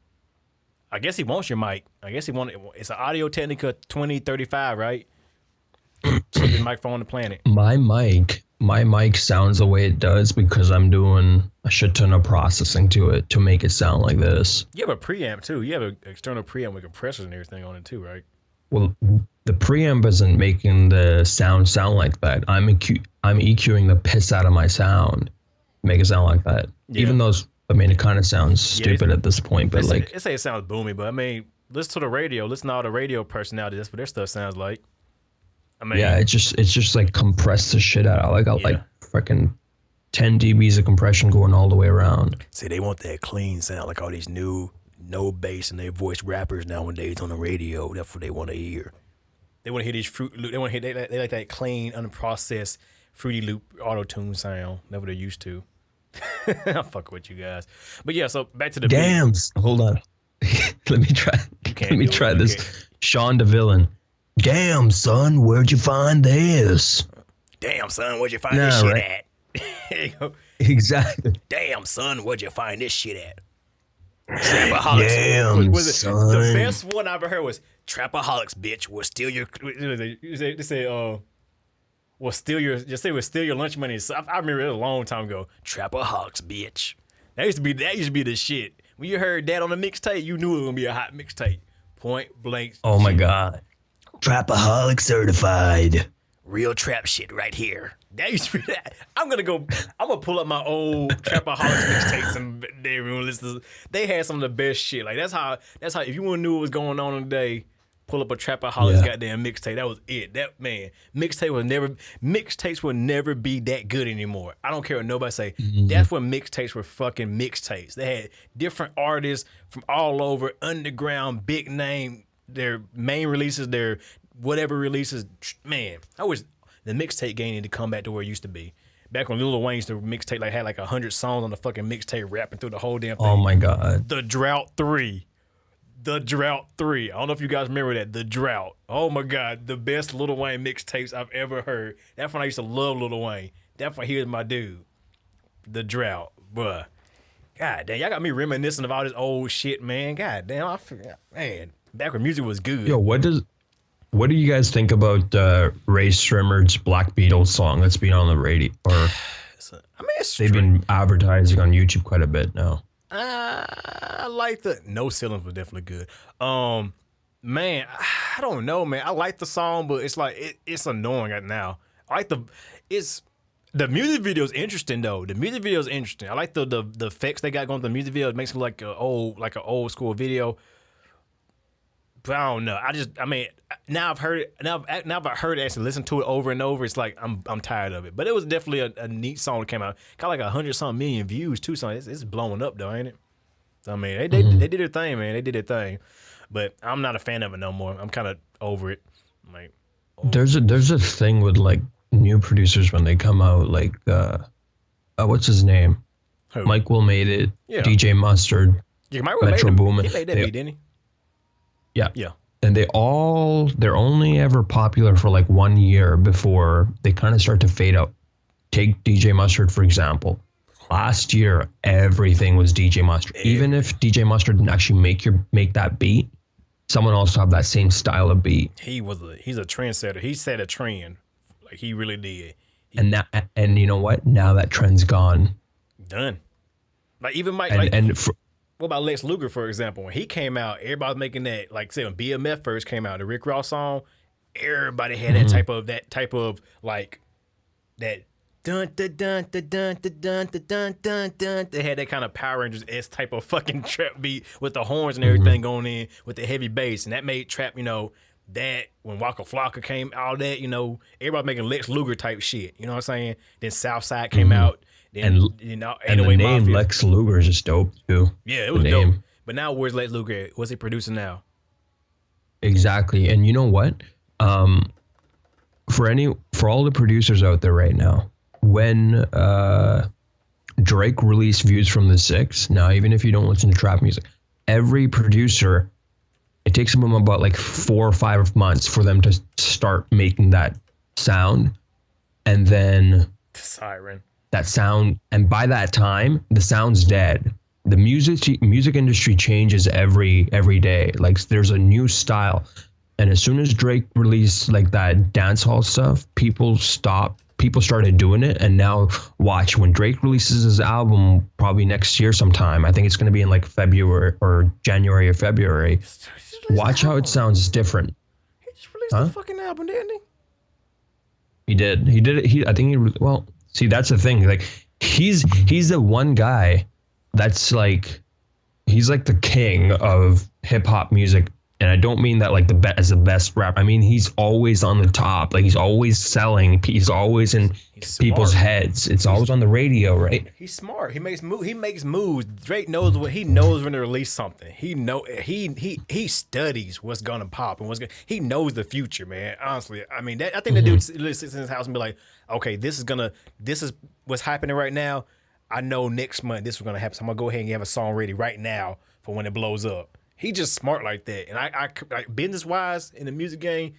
I guess he wants your mic. I guess he wants it's an Audio Technica 2035, right? Cheapest microphone on the planet. My mic sounds the way it does because I'm doing a shit ton of processing to it to make it sound like this. You have a preamp too. You have an external preamp with compressors and everything on it too, right? Well, the preamp isn't making the sound like that. I'm EQing the piss out of my sound, make it sound like that. Yeah. Even though it kind of sounds stupid at this point, but they say it sounds boomy, but I mean, listen to the radio. Listen to all the radio personalities. That's what their stuff sounds like. I mean, yeah, it's just like compressed the shit out. I got like freaking 10 dBs of compression going all the way around. See, they want that clean sound, like all these new no bass in their voice rappers nowadays on the radio. That's what they want to hear. They want to hear these they want to hear they like that clean, unprocessed, Fruity Loop auto-tune sound. That's what they're used to. I'll fuck with you guys. But yeah, so back to the Gams. Hold on. Let me try. Let me try this. Okay. Sean DeVillain. Damn, son, where'd you find this? Damn, son, where'd you find this shit at? There you go. Exactly. Damn, son, where'd you find this shit at? Trapaholics. Damn, son. The best one I ever heard was Trapaholics, bitch. Will steal your. They say, will steal your. Just say, will steal your lunch money. I remember it a long time ago. Trapaholics, bitch. That used to be the shit. When you heard that on the mixtape, you knew it was gonna be a hot mixtape. Point blank. Oh my god. Trapaholic certified. Real trap shit right here. That used to be that. I'm gonna pull up my old Trapaholics mixtapes and listen. They had some of the best shit. Like that's how if you want to know what was going on today, pull up a Trapaholics goddamn mixtape. That was it. That man, mixtape mixtapes will never be that good anymore. I don't care what nobody say. Mm-hmm. That's when mixtapes were fucking mixtapes. They had different artists from all over, underground, big name, their main releases, their whatever releases. Man, I wish the mixtape game needed to come back to where it used to be. Back when Lil Wayne used to mixtape, like had like 100 songs on the fucking mixtape, rapping through the whole damn thing. Oh my god. The Drought 3. I don't know if you guys remember that. The Drought. Oh my god, the best Lil Wayne mixtapes I've ever heard. That's when I used to love Lil Wayne. That's when he was my dude. The Drought, bruh. God damn, y'all got me reminiscing of all this old shit, man. God damn, I forgot, man. Back when music was good. Yo, what do you guys think about Ray Strimmer's Black Beatles song that's been on the radio? Or they've been advertising on YouTube quite a bit now. I like the No Ceilings was definitely good. Man, I don't know, man. I like the song, but it's like it's annoying right now. I like The music video is interesting though. The music video is interesting. I like the effects they got going with the music video. It makes it like an old school video. But I don't know. I mean, now I've heard it. Now I've heard it, actually listen to it over and over. It's like I'm tired of it. But it was definitely a neat song that came out. Got like 100-something million views too. So it's blowing up though, ain't it? I mean, they did their thing, man. They did their thing. But I'm not a fan of it no more. I'm kind of over it. Like, there's a thing with like new producers when they come out, like what's his name? Who? Mike Will Made It, Yeah. DJ Mustard, Yeah, Mike Will Metro made Boomin. He made that beat, didn't he? Yeah. Yeah. And they're only ever popular for like 1 year before they kind of start to fade out. Take DJ Mustard, for example. Last year, everything was DJ Mustard. Even if DJ Mustard didn't actually make that beat, someone else have that same style of beat. He's a trendsetter. He set a trend. Like, he really did. And you know what? Now that trend's gone. Done. Like, even Mike, what about Lex Luger, for example? When he came out, everybody was making that, like, say when BMF first came out, the Rick Ross song, everybody had that type of like that dun dun dun dun dun dun dun dun dun dun. They had that kind of Power Rangers-esque type of fucking trap beat with the horns and everything going in with the heavy bass, and that made trap, that when Waka Flocka came, all that, everybody making Lex Luger type shit. You know what I'm saying? Then Southside came out. Then, and the name Mafia. Lex Luger is just dope too. Yeah, it was dope. But now where's Lex Luger at? What's he producing now? Exactly. And you know what? For all the producers out there right now, when Drake released Views from the Six, now even if you don't listen to trap music, every producer, it takes them about like 4 or 5 months for them to start making that sound. And then siren. That sound, and by that time, the sound's dead. The music industry changes every day. Like, there's a new style. And as soon as Drake released like that dancehall stuff, people started doing it. And now watch, when Drake releases his album probably next year sometime, I think it's going to be in like February or January or February. Watch how it sounds different. He just released the fucking album, didn't he? He did it. Well, see, that's the thing. Like, he's the one guy that's like, he's like the king of hip hop music. And I don't mean that like as the best rapper. I mean, he's always on the top. Like, he's always selling. He's always in people's heads. It's always on the radio, right? He's smart. He makes moves. Drake knows when to release something. He studies what's gonna pop and he knows the future, man. Honestly, I mean, I think the dude sits in his house and be like, okay, this is what's happening right now. I know next month this is gonna happen. So I'm gonna go ahead and have a song ready right now for when it blows up. He just smart like that. And I business wise in the music game,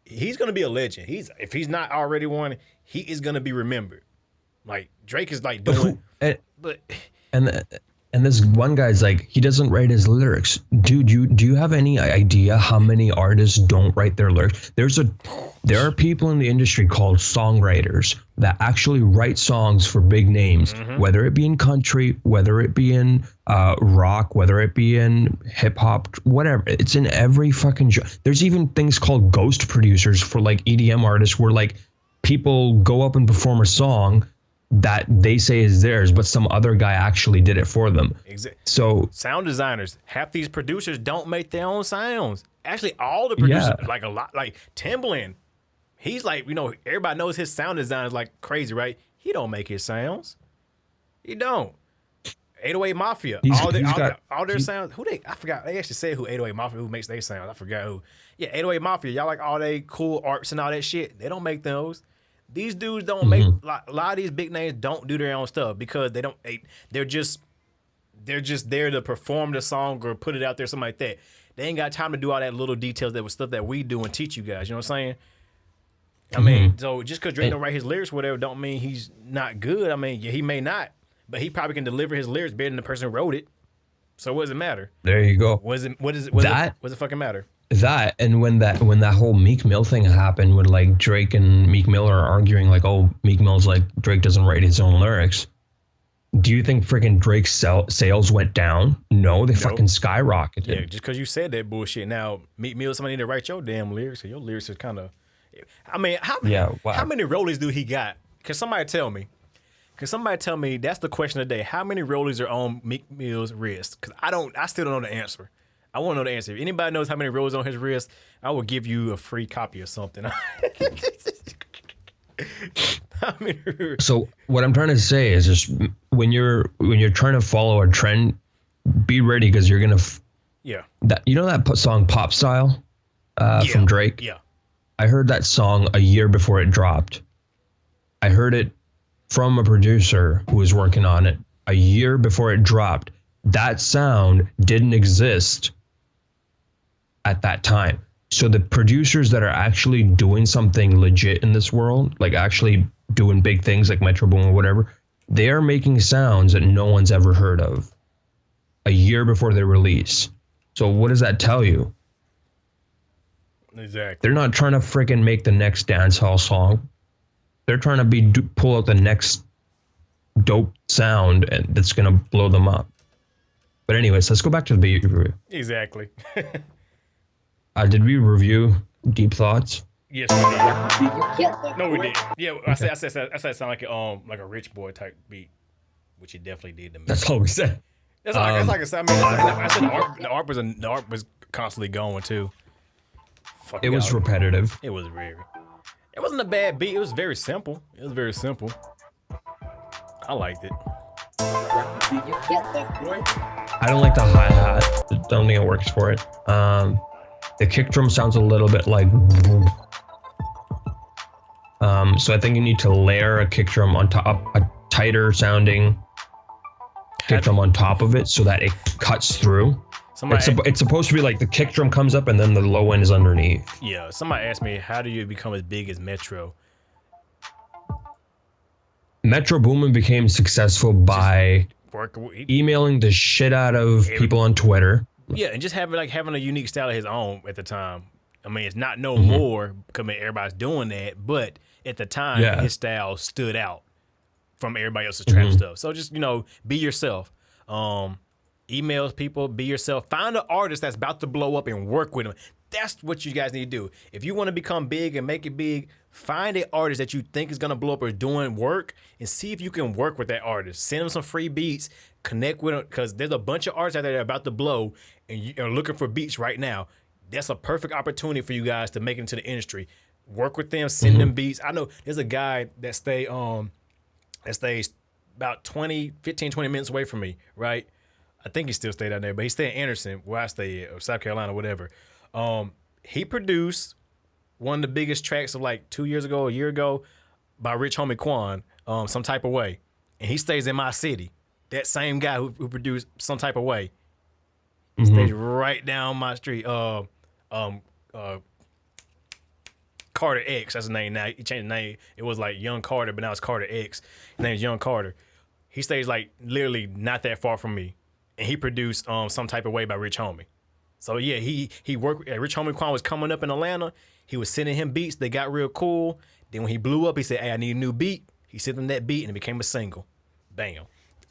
he's gonna be a legend. If he's not already one, he is gonna be remembered. Like, Drake is like doing, and this one guy's like, he doesn't write his lyrics. Dude, do you have any idea how many artists don't write their lyrics? There are people in the industry called songwriters that actually write songs for big names, whether it be in country, whether it be in rock, whether it be in hip hop, whatever. It's in every fucking genre. There's even things called ghost producers for like EDM artists, where like people go up and perform a song that they say is theirs, but some other guy actually did it for them. Exactly. So sound designers, half these producers don't make their own sounds. Actually, all the producers, like a lot, like Timbaland, he's like, everybody knows his sound design is like crazy, right? He don't make his sounds. He don't. 808 Mafia, all their sounds. I forgot. They actually said who 808 Mafia, who makes their sounds. I forgot who. Yeah, 808 Mafia. Y'all like all they cool arts and all that shit. They don't make those. These dudes don't make a lot of these big names don't do their own stuff because they're just there to perform the song or put it out there, something like that. They ain't got time to do all that little details that was stuff that we do and teach you guys. You know what I'm saying? I mean, so just because Drake don't write his lyrics, or whatever, don't mean he's not good. I mean, yeah, he may not, but he probably can deliver his lyrics better than the person who wrote it. So what does it matter? There you go. What does it fucking matter? That, and when that whole Meek Mill thing happened, when like Drake and Meek Mill are arguing, like, oh, Meek Mill's like, Drake doesn't write his own lyrics. Do you think freaking Drake's sales went down? No, they fucking skyrocketed. Yeah, just because you said that bullshit. Now, Meek Mill, somebody need to write your damn lyrics. So your lyrics is kind of, I mean, how many rollies do he got? Can somebody tell me? That's the question of the day. How many rollies are on Meek Mill's wrist? Because I still don't know the answer. I want to know the answer. If anybody knows how many rollies on his wrist, I will give you a free copy or something. So what I'm trying to say is just when you're trying to follow a trend, be ready because you're gonna. That song "Pop Style" from Drake. Yeah. I heard that song a year before it dropped. I heard it from a producer who was working on it a year before it dropped. That sound didn't exist at that time. So the producers that are actually doing something legit in this world, like actually doing big things like Metro Boom or whatever, they are making sounds that no one's ever heard of a year before they release. So what does that tell you? Exactly. They're not trying to freaking make the next dancehall song. They're trying to pull out the next dope sound and that's gonna blow them up. But anyways, let's go back to the beat review. Exactly. Did we review Deep Thoughts? Yes, we did. No, we did. Yeah, I said it sound like a rich boy type beat, which he definitely did to me. That's all we said. That's like I said. I said the art was constantly going too. It was repetitive. It was very. It wasn't a bad beat. It was very simple. I liked it. I don't like the hi-hat. I don't think it works for it. The kick drum sounds a little bit like. So I think you need to layer a kick drum on top, a tighter sounding kick drum on top of it so that it cuts through. It's supposed to be like the kick drum comes up and then the low end is underneath. Yeah, somebody asked me, how do you become as big as Metro? Metro Boomin became successful by emailing the shit out of people on Twitter. Yeah, and just having a unique style of his own at the time. I mean, it's not no more because everybody's doing that, but at the time, his style stood out from everybody else's trap stuff. So just, be yourself. Emails people, be yourself. Find an artist that's about to blow up and work with them. That's what you guys need to do. If you want to become big and make it big, find an artist that you think is going to blow up or doing work and see if you can work with that artist. Send them some free beats, connect with them, because there's a bunch of artists out there that are about to blow and you're looking for beats right now. That's a perfect opportunity for you guys to make it into the industry. Work with them, send them beats. I know there's a guy that stays about 20 minutes away from me, right? I think he still stayed down there, but he stayed in Anderson, where I stay at, or South Carolina, whatever. He produced one of the biggest tracks of like a year ago, by Rich Homie Quan, Some Type of Way. And he stays in my city. That same guy who produced Some Type of Way stays right down my street. Carter X, that's his name now. He changed the name. It was like Young Carter, but now it's Carter X. His name's Young Carter. He stays like literally not that far from me. And he produced Some Type of Way by Rich Homie. So yeah, he worked. Rich Homie Quan was coming up in Atlanta. He was sending him beats. They got real cool. Then when he blew up, he said, "Hey, I need a new beat." He sent him that beat, and it became a single. Bam.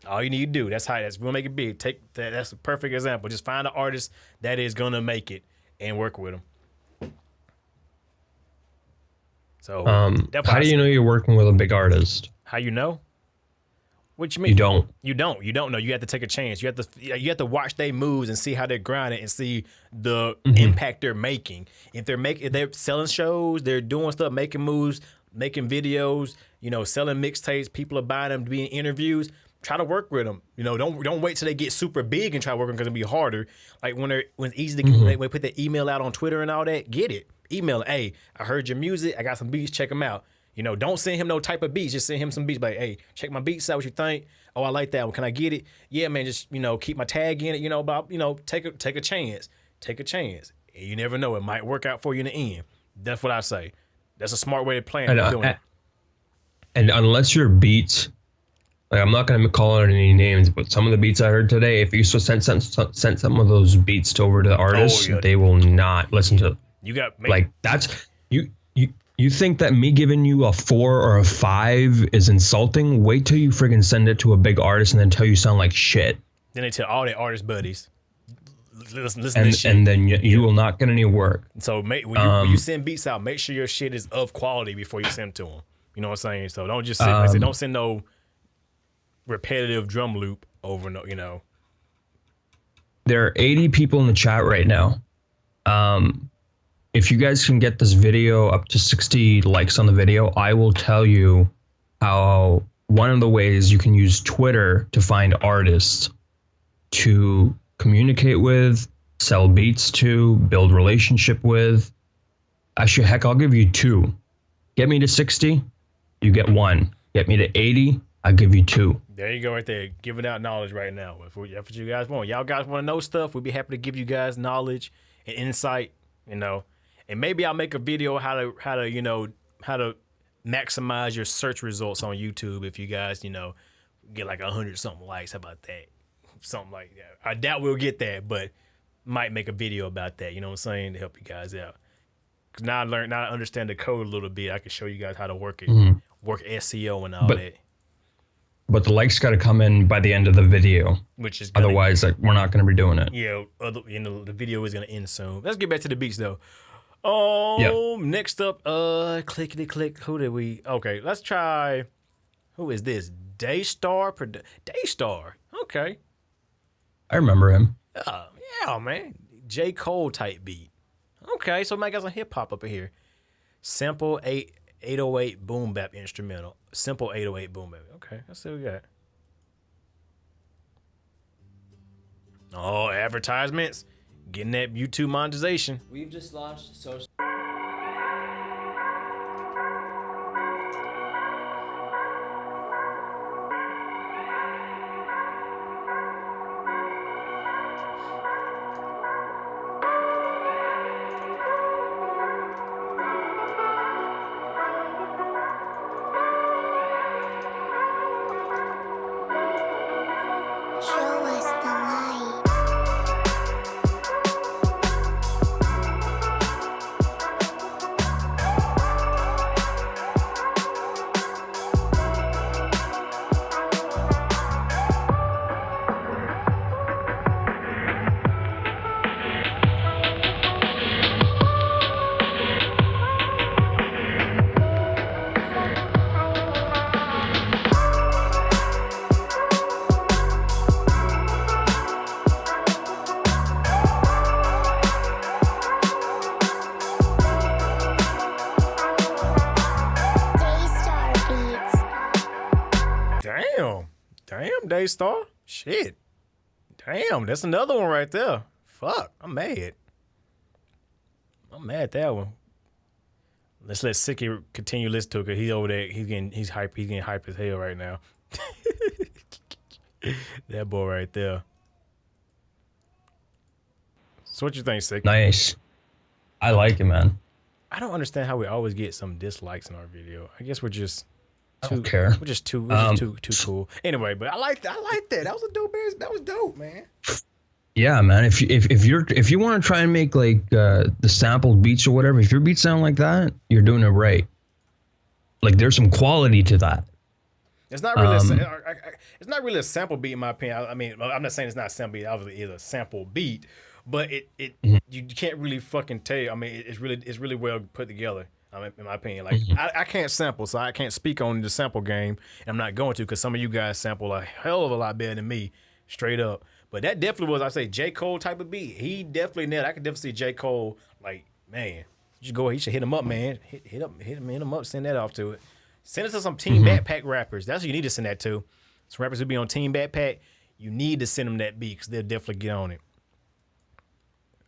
All you need to do. That's we'll make it big. Take that. That's a perfect example. Just find an artist that is gonna make it and work with them. So how do you know you're working with a big artist? How you know? What you mean? You don't know. You have to take a chance. You have to watch their moves and see how they're grinding and see the impact they're making. If they're selling shows, they're doing stuff, making moves, making videos, selling mixtapes, people are buying them to be in interviews. Try to work with them. Don't wait till they get super big and try to work with them because it'll be harder. Like when it's easy to they put their email out on Twitter and all that, get it. Email, hey, I heard your music. I got some beats. Check them out. Don't send him no type of beats. Just send him some beats. Like, hey, check my beats out. What you think? Oh, I like that one. Can I get it? Yeah, man. Just keep my tag in it. But take a chance. Take a chance. You never know. It might work out for you in the end. That's what I say. That's a smart way to plan doing it. And unless your beats, like I'm not gonna call out any names, but some of the beats I heard today, if you send some of those beats over to the artists, they will not listen to. You got like that's you. You think that me giving you a 4 or a 5 is insulting? Wait till you friggin' send it to a big artist and then tell you sound like shit. Then they tell all their artist buddies, listen to this shit. And then you will not get any work. So when you send beats out, make sure your shit is of quality before you send them to them. You know what I'm saying? So don't just like I said, don't send no repetitive drum loop over. No, you know. There are 80 people in the chat right now. If you guys can get this video up to 60 likes on the video, I will tell you how one of the ways you can use Twitter to find artists to communicate with, sell beats to, build relationship with. Actually, heck, I'll give you 2. Get me to 60, you get 1. Get me to 80, I'll give you 2. There you go, right there. Giving out knowledge right now. If that's what you guys want. Y'all guys want to know stuff, we'd be happy to give you guys knowledge and insight, you know. And maybe I'll make a video how to maximize your search results on YouTube if you guys, you know, get like 100 something likes. How about that? Something like that. I doubt we'll get that, but might make a video about that, you know what I'm saying, to help you guys out. Cause now I understand the code a little bit. I can show you guys how to work it, work SEO and all that. But the likes got to come in by the end of the video, Which is otherwise, like, we're not going to be doing it. Yeah, the video is gonna end soon. Let's get back to the beats though. Next up, clickety click. Who did we? Okay, let's try. Who is this? Daystar. Daystar. Okay. I remember him. Yeah, man. J. Cole type beat. Okay, so I got some hip hop up in here. Simple 808 boom bap instrumental. Simple 808 boom bap. Okay, let's see what we got. Oh, advertisements. Getting that YouTube monetization. We've just launched social. Show us the light. Daystar Beats. Damn, Daystar. Shit. Damn, that's another one right there. Fuck, I'm mad. I'm mad at that one. Let's let Sicky continue listening to it, because he's over there. He's getting hype as hell right now. That boy right there. So what you think, Sicky? Nice. I like it, man. I don't understand how we always get some dislikes in our video. I guess we're just I don't care. We're just too cool. Anyway, but I like that. That was a dope ass. That was dope, man. Yeah, man. If you want to try and make like the sampled beats or whatever, if your beats sound like that, you're doing it right. Like, there's some quality to that. It's not really. It's not really a sample beat in my opinion. I mean, I'm not saying it's not a sample beat. Obviously, it's a sample beat, but you can't really fucking tell. I mean, it's really well put together. I mean, in my opinion, like I can't sample, so I can't speak on the sample game. And I'm not going to, because some of you guys sample a hell of a lot better than me, straight up. But that definitely was, I say, J. Cole type of beat. He definitely nailed. I could definitely see J. Cole, like, man, you go. He should hit him up, man. Hit him up. Send that off to it. Send it to some Team Backpack rappers. That's what you need to send that to. Some rappers who be on Team Backpack, you need to send them that beat, because they'll definitely get on it.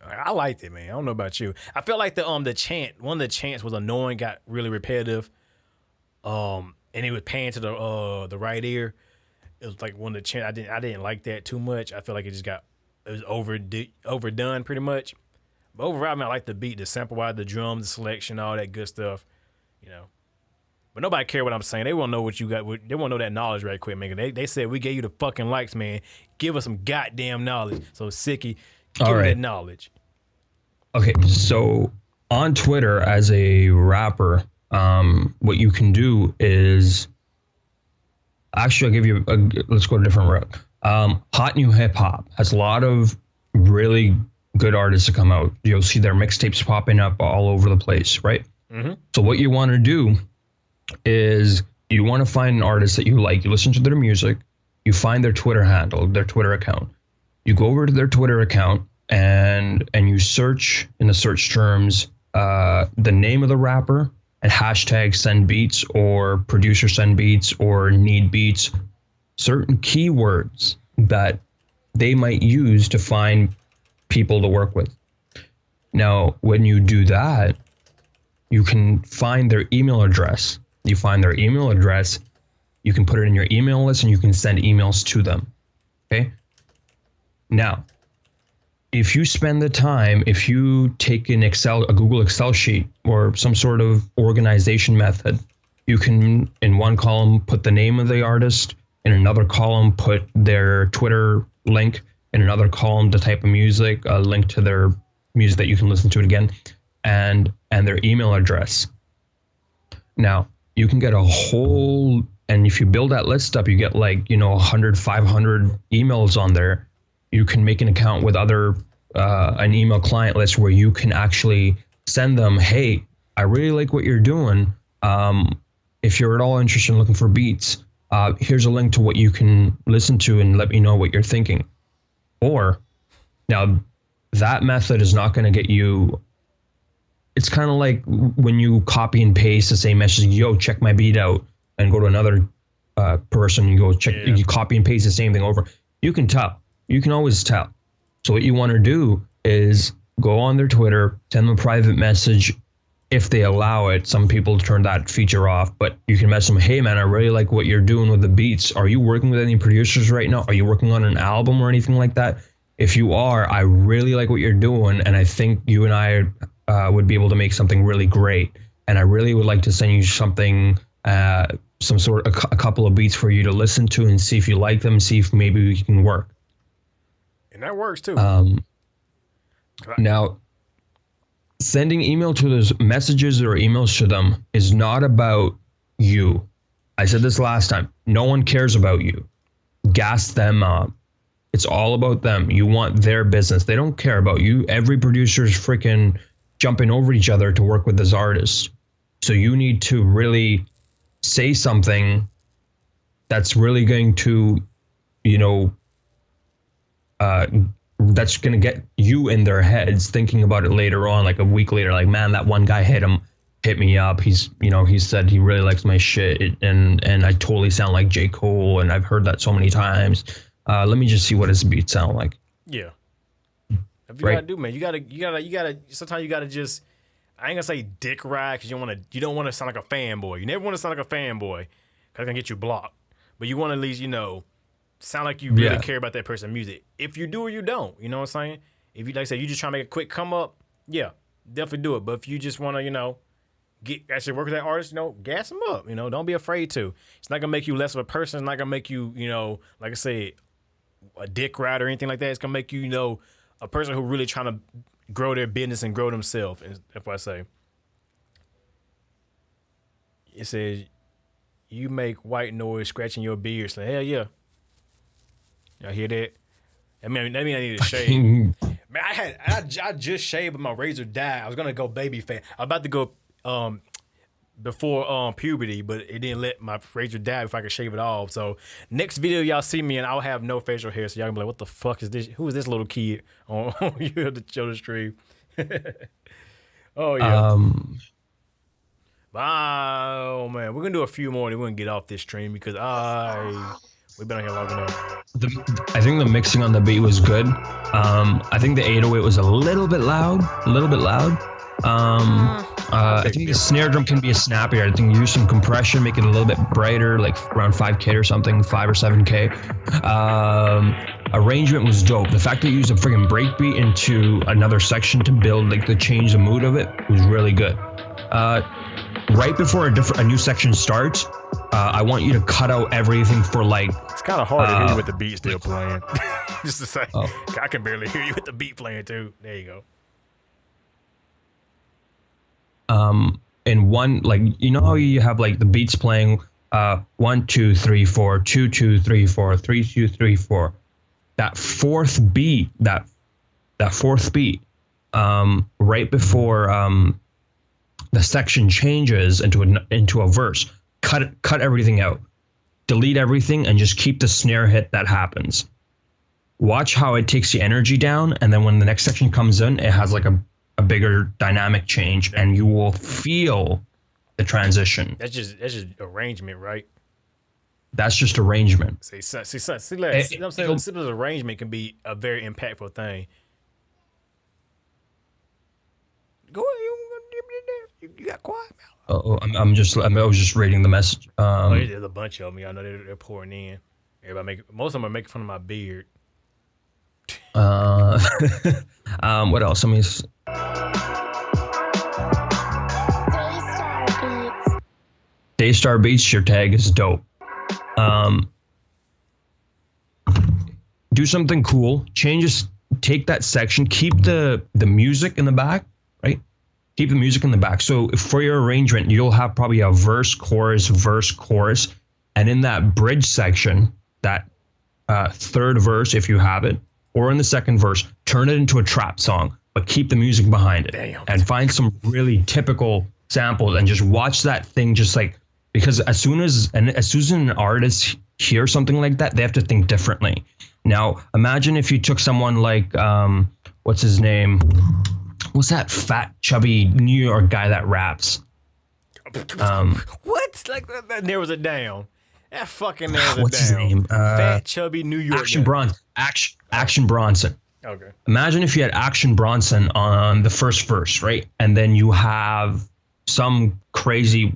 I liked it, man. I don't know about you. I felt like the chant, one of the chants was annoying, got really repetitive. And it was panning to the right ear. It was like one of the chants. I didn't like that too much. I feel like it was overdone pretty much. But overall, I mean, I like the beat, the sample wise, the drums, the selection, all that good stuff. You know. But nobody care what I'm saying. They won't know what you got. They won't know that knowledge right quick, man. They said we gave you the fucking likes, man. Give us some goddamn knowledge. So Sicky, give me that knowledge. Okay, so on Twitter, as a rapper, what you can do is, actually, I'll give you let's go to a different route. Hot New Hip Hop has a lot of really good artists that come out. You'll see their mixtapes popping up all over the place, right? Mm-hmm. So what you want to do is you want to find an artist that you like. You listen to their music. You find their Twitter handle, their Twitter account. You go over to their Twitter account and you search in the search terms the name of the rapper and hashtag send beats or producer send beats or need beats, certain keywords that they might use to find people to work with. Now, when you do that, you can find their email address. You find their email address, you can put it in your email list and you can send emails to them. Okay? Now, if you spend the time, if you take a Google Excel sheet or some sort of organization method, you can in one column put the name of the artist, in another column put their Twitter link, in another column the type of music, a link to their music that you can listen to it again, and their email address. Now, you can get a whole, and if you build that list up, you get 100, 500 emails on there. You can make an account with an email client list where you can actually send them, hey, I really like what you're doing. If you're at all interested in looking for beats, here's a link to what you can listen to and let me know what you're thinking. Or, now that method is not going to get you, it's kind of like when you copy and paste the same message, yo, check my beat out, and go to another person, you go check, you copy and paste the same thing over. You can tell. You can always tell. So what you want to do is go on their Twitter, send them a private message if they allow it. Some people turn that feature off, but you can message them, hey man, I really like what you're doing with the beats. Are you working with any producers right now? Are you working on an album or anything like that? If you are, I really like what you're doing, and I think you and I would be able to make something really great. And I really would like to send you something, some sort of a couple of beats for you to listen to and see if you like them, see if maybe we can work. And that works too. Now, sending email to those messages or emails to them is not about you. I said this last time. No one cares about you. Gas them up. It's all about them. You want their business. They don't care about you. Every producer is freaking jumping over each other to work with this artist. So you need to really say something that's really going to, that's going to get you in their heads thinking about it later on, like a week later, like, man, that one guy hit me up. He's, he said he really likes my shit, and I totally sound like J. Cole, and I've heard that so many times. Let me just see what his beats sound like. Yeah. If you gotta do, man, you gotta. Sometimes you gotta just. I ain't gonna say dick ride because you don't want to sound like a fanboy. You never want to sound like a fanboy because it's gonna get you blocked. But you want to at least sound like you really care about that person's music. If you do or you don't, you know what I'm saying? If you, like I said, you just trying to make a quick come up, yeah, definitely do it. But if you just want to, get actually work with that artist, gas them up. Don't be afraid to. It's not gonna make you less of a person. It's not gonna make you, like I said, a dick rat or anything like that. It's gonna make you, a person who really trying to grow their business and grow themselves. That's what I say. It says, you make white noise scratching your beard. So hell yeah. Y'all hear that? That mean I need to shave. Man, I just shaved, but my razor died. I was gonna go baby fat. I was about to go before puberty, but it didn't let my razor die if I could shave it off. So next video y'all see me and I'll have no facial hair, so y'all gonna be like, what the fuck is this? Who is this little kid on the children's stream? Oh yeah. Oh man, we're gonna do a few more and we're gonna get off this stream because we've been on here long enough. I think the mixing on the beat was good. I think the 808 was a little bit loud. I think the snare drum can be a snappier. I think use some compression, make it a little bit brighter, like around 5K or something, 5 or 7K. Arrangement was dope. The fact that you used a friggin' breakbeat into another section to build, to change the mood of it was really good. Right before a new section starts, I want you to cut out everything for It's kind of hard to hear you with the beat still playing. Just to say, I can barely hear you with the beat playing too. There you go. In one, how you have the beats playing 1 2 3 4 2 2 3 4 3 2 3 4. That fourth beat, right before the section changes into a verse, cut everything out, delete everything, and just keep the snare hit that happens. Watch how it takes the energy down, and then when the next section comes in, it has like a bigger dynamic change, and you will feel the transition. That's just arrangement, right? That's just arrangement. See, you know what I'm saying? Simple arrangement can be a very impactful thing. Go ahead, you got quiet. I was just reading the message. There's a bunch of them. I know they're pouring in. Most of them are making fun of my beard. What else? I mean, Daystar Beats, your tag is dope. Do something cool. Take that section. Keep the music in the back, right? Keep the music in the back. So for your arrangement, you'll have probably a verse, chorus, and in that bridge section, that third verse, if you have it, or in the second verse, turn it into a trap song, but keep the music behind it. Damn. And find some really typical samples and just watch that thing just like, because as soon as an artist hears something like that, they have to think differently. Now, imagine if you took someone like, what's his name? What's that fat, chubby New York guy that raps? What? Like that narrows it down. That fucking narrows it down. What's his name? Fat, chubby New York Action Bronson. Okay. Imagine if you had Action Bronson on the first verse, right? And then you have some crazy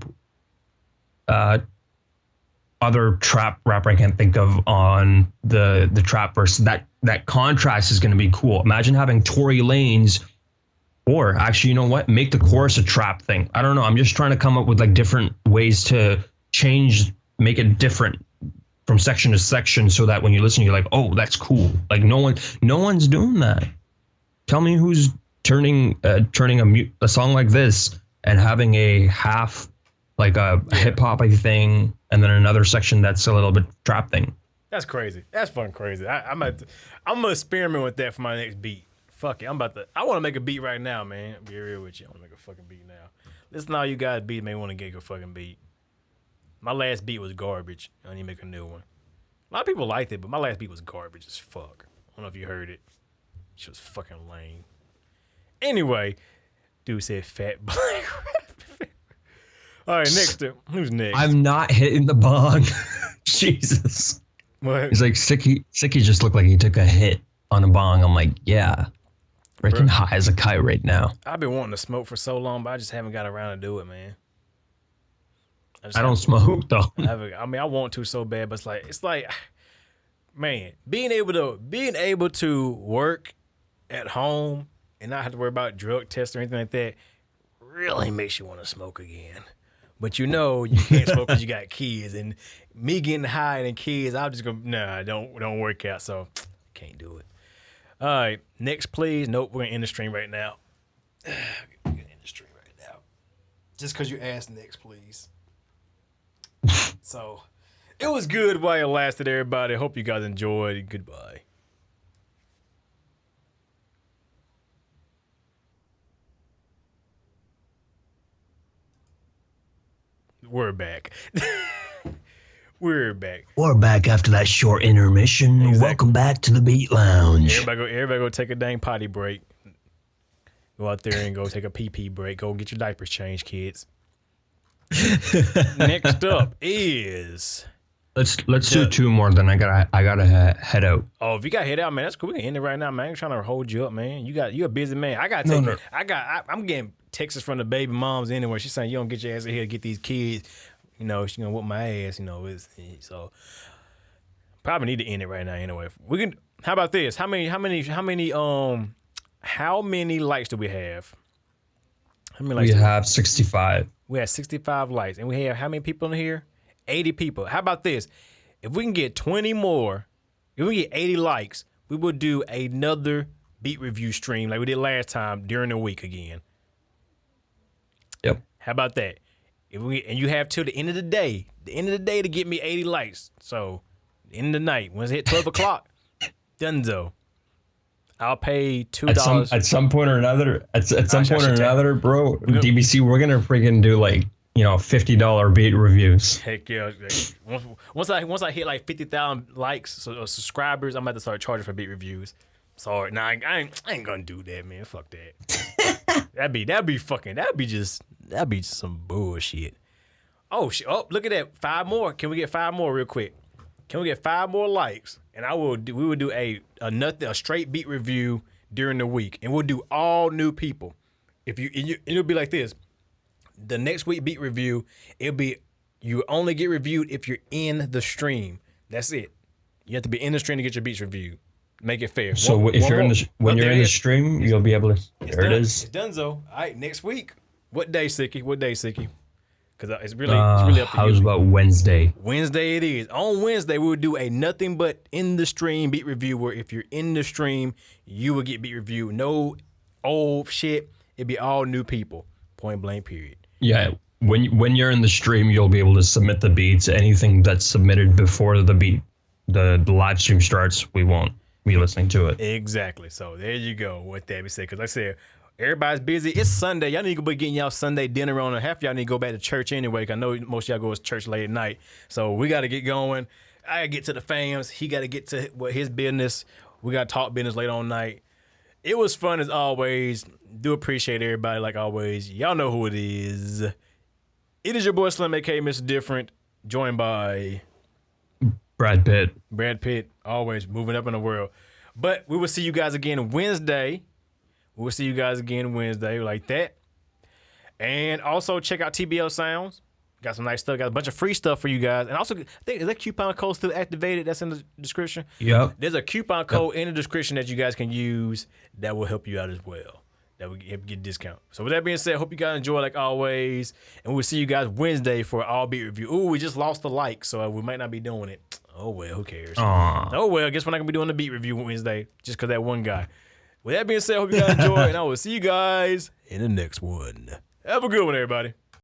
other trap rapper I can't think of on the trap verse. That contrast is going to be cool. Imagine having Tory Lanez, or actually, you know what? Make the chorus a trap thing. I don't know. I'm just trying to come up with like different ways to make it different from section to section, so that when you listen, you're like, oh, that's cool. Like no one's doing that. Tell me who's turning a song like this and having a half like a hip hop thing, and then another section that's a little bit trap thing. That's crazy. That's fucking crazy. I'm gonna experiment with that for my next beat. Fuck it. I want to make a beat right now, man. I'll be real with you. I want to make a fucking beat now. Listen, all you guys beat may want to get a fucking beat. My last beat was garbage. I need to make a new one. A lot of people liked it, but my last beat was garbage as fuck. I don't know if you heard it. She was fucking lame. Anyway, dude said fat black. All right, next up. Who's next? I'm not hitting the bong. Jesus. What? He's like, Sicky just looked like he took a hit on a bong. I'm like, yeah. Freaking high as a kite right now. I've been wanting to smoke for so long, but I just haven't got around to do it, man. I don't smoke though. I want to so bad, but it's like, man, being able to work at home and not have to worry about drug tests or anything like that really makes you want to smoke again. But you can't smoke because you got kids, and me getting high and kids, I'll just go, nah, don't work out, so can't do it. All right, next please. Nope, we're gonna end the stream right now. We're gonna end the stream right now. Just because you asked next, please. So, it was good while it lasted, everybody. Hope you guys enjoyed. Goodbye. We're back. We're back. We're back after that short intermission. Exactly. Welcome back to the Beat Lounge. Everybody go take a dang potty break. Go out there and go take a pee break. Go get your diapers changed, kids. Next up is let's do two more. Then I gotta head out. Oh, if you got head out, man, that's cool. We can end it right now, man. I ain't trying to hold you up, man. You're a busy man. I'm getting texts from the baby moms anyway. She's saying you don't get your ass in here to get these kids. You know, she's gonna whoop my ass. You know, so probably need to end it right now anyway. We can. How about this? How many likes do we have? How many likes? We have 65. We have 65 likes, and we have how many people in here? 80 people. How about this? If we can get 20 more, if we get 80 likes, we will do another beat review stream like we did last time during the week again. Yep. How about that? And you have till the end of the day to get me 80 likes. So, end of the night, once it hit 12 o'clock, donezo. I'll pay $2. At some point or another, bro. gonna- DBC, we're gonna freaking do like $50 beat reviews. Heck yeah! Once I hit like 50,000 likes or subscribers, I'm about to start charging for beat reviews. Sorry, nah, I ain't gonna do that, man. Fuck that. that'd be just some bullshit. Oh shit! Oh, look at that! 5 more. Can we get 5 more real quick? Can we get 5 more likes? And we will do a straight beat review during the week, and we'll do all new people. It'll be like this. The next week beat review, it'll be you only get reviewed if you're in the stream. That's it. You have to be in the stream to get your beats reviewed. Make it fair. So when you're in the stream, you'll be able to. There it is. It's done, so. All right, next week. What day, Sicky? Because it's really up to you. How's about Wednesday? Wednesday it is. On Wednesday, we will do a nothing but in the stream beat review where if you're in the stream, you will get beat review. No old shit. It'd be all new people. Point blank, period. Yeah. When you're in the stream, you'll be able to submit the beats. Anything that's submitted before the live stream starts, we won't be listening to it. Exactly. So there you go. What that be said. Because like I said, everybody's busy. It's Sunday. Y'all need to be getting y'all Sunday dinner on, and half y'all need to go back to church anyway. Cause I know most of y'all go to church late at night. So we got to get going. I got to get to the fams. He got to get to his business. We got to talk business late on night. It was fun as always. Do appreciate everybody like always. Y'all know who it is. It is your boy Slim, aka Mr. Different, joined by Brad Pitt, always moving up in the world. But we will see you guys again Wednesday. Like that. And also check out TBL Sounds. Got some nice stuff. Got a bunch of free stuff for you guys. And also, I think, is that coupon code still activated? That's in the description? Yep. There's a coupon code in the description that you guys can use that will help you out as well. That will get a discount. So with that being said, hope you guys enjoy like always. And we'll see you guys Wednesday for an all beat review. Ooh, we just lost the like, so we might not be doing it. Oh, well, who cares? Aww. Oh, well, I guess we're not going to be doing the beat review Wednesday just because that one guy. With that being said, hope you guys enjoy, and I will see you guys in the next one. Have a good one, everybody.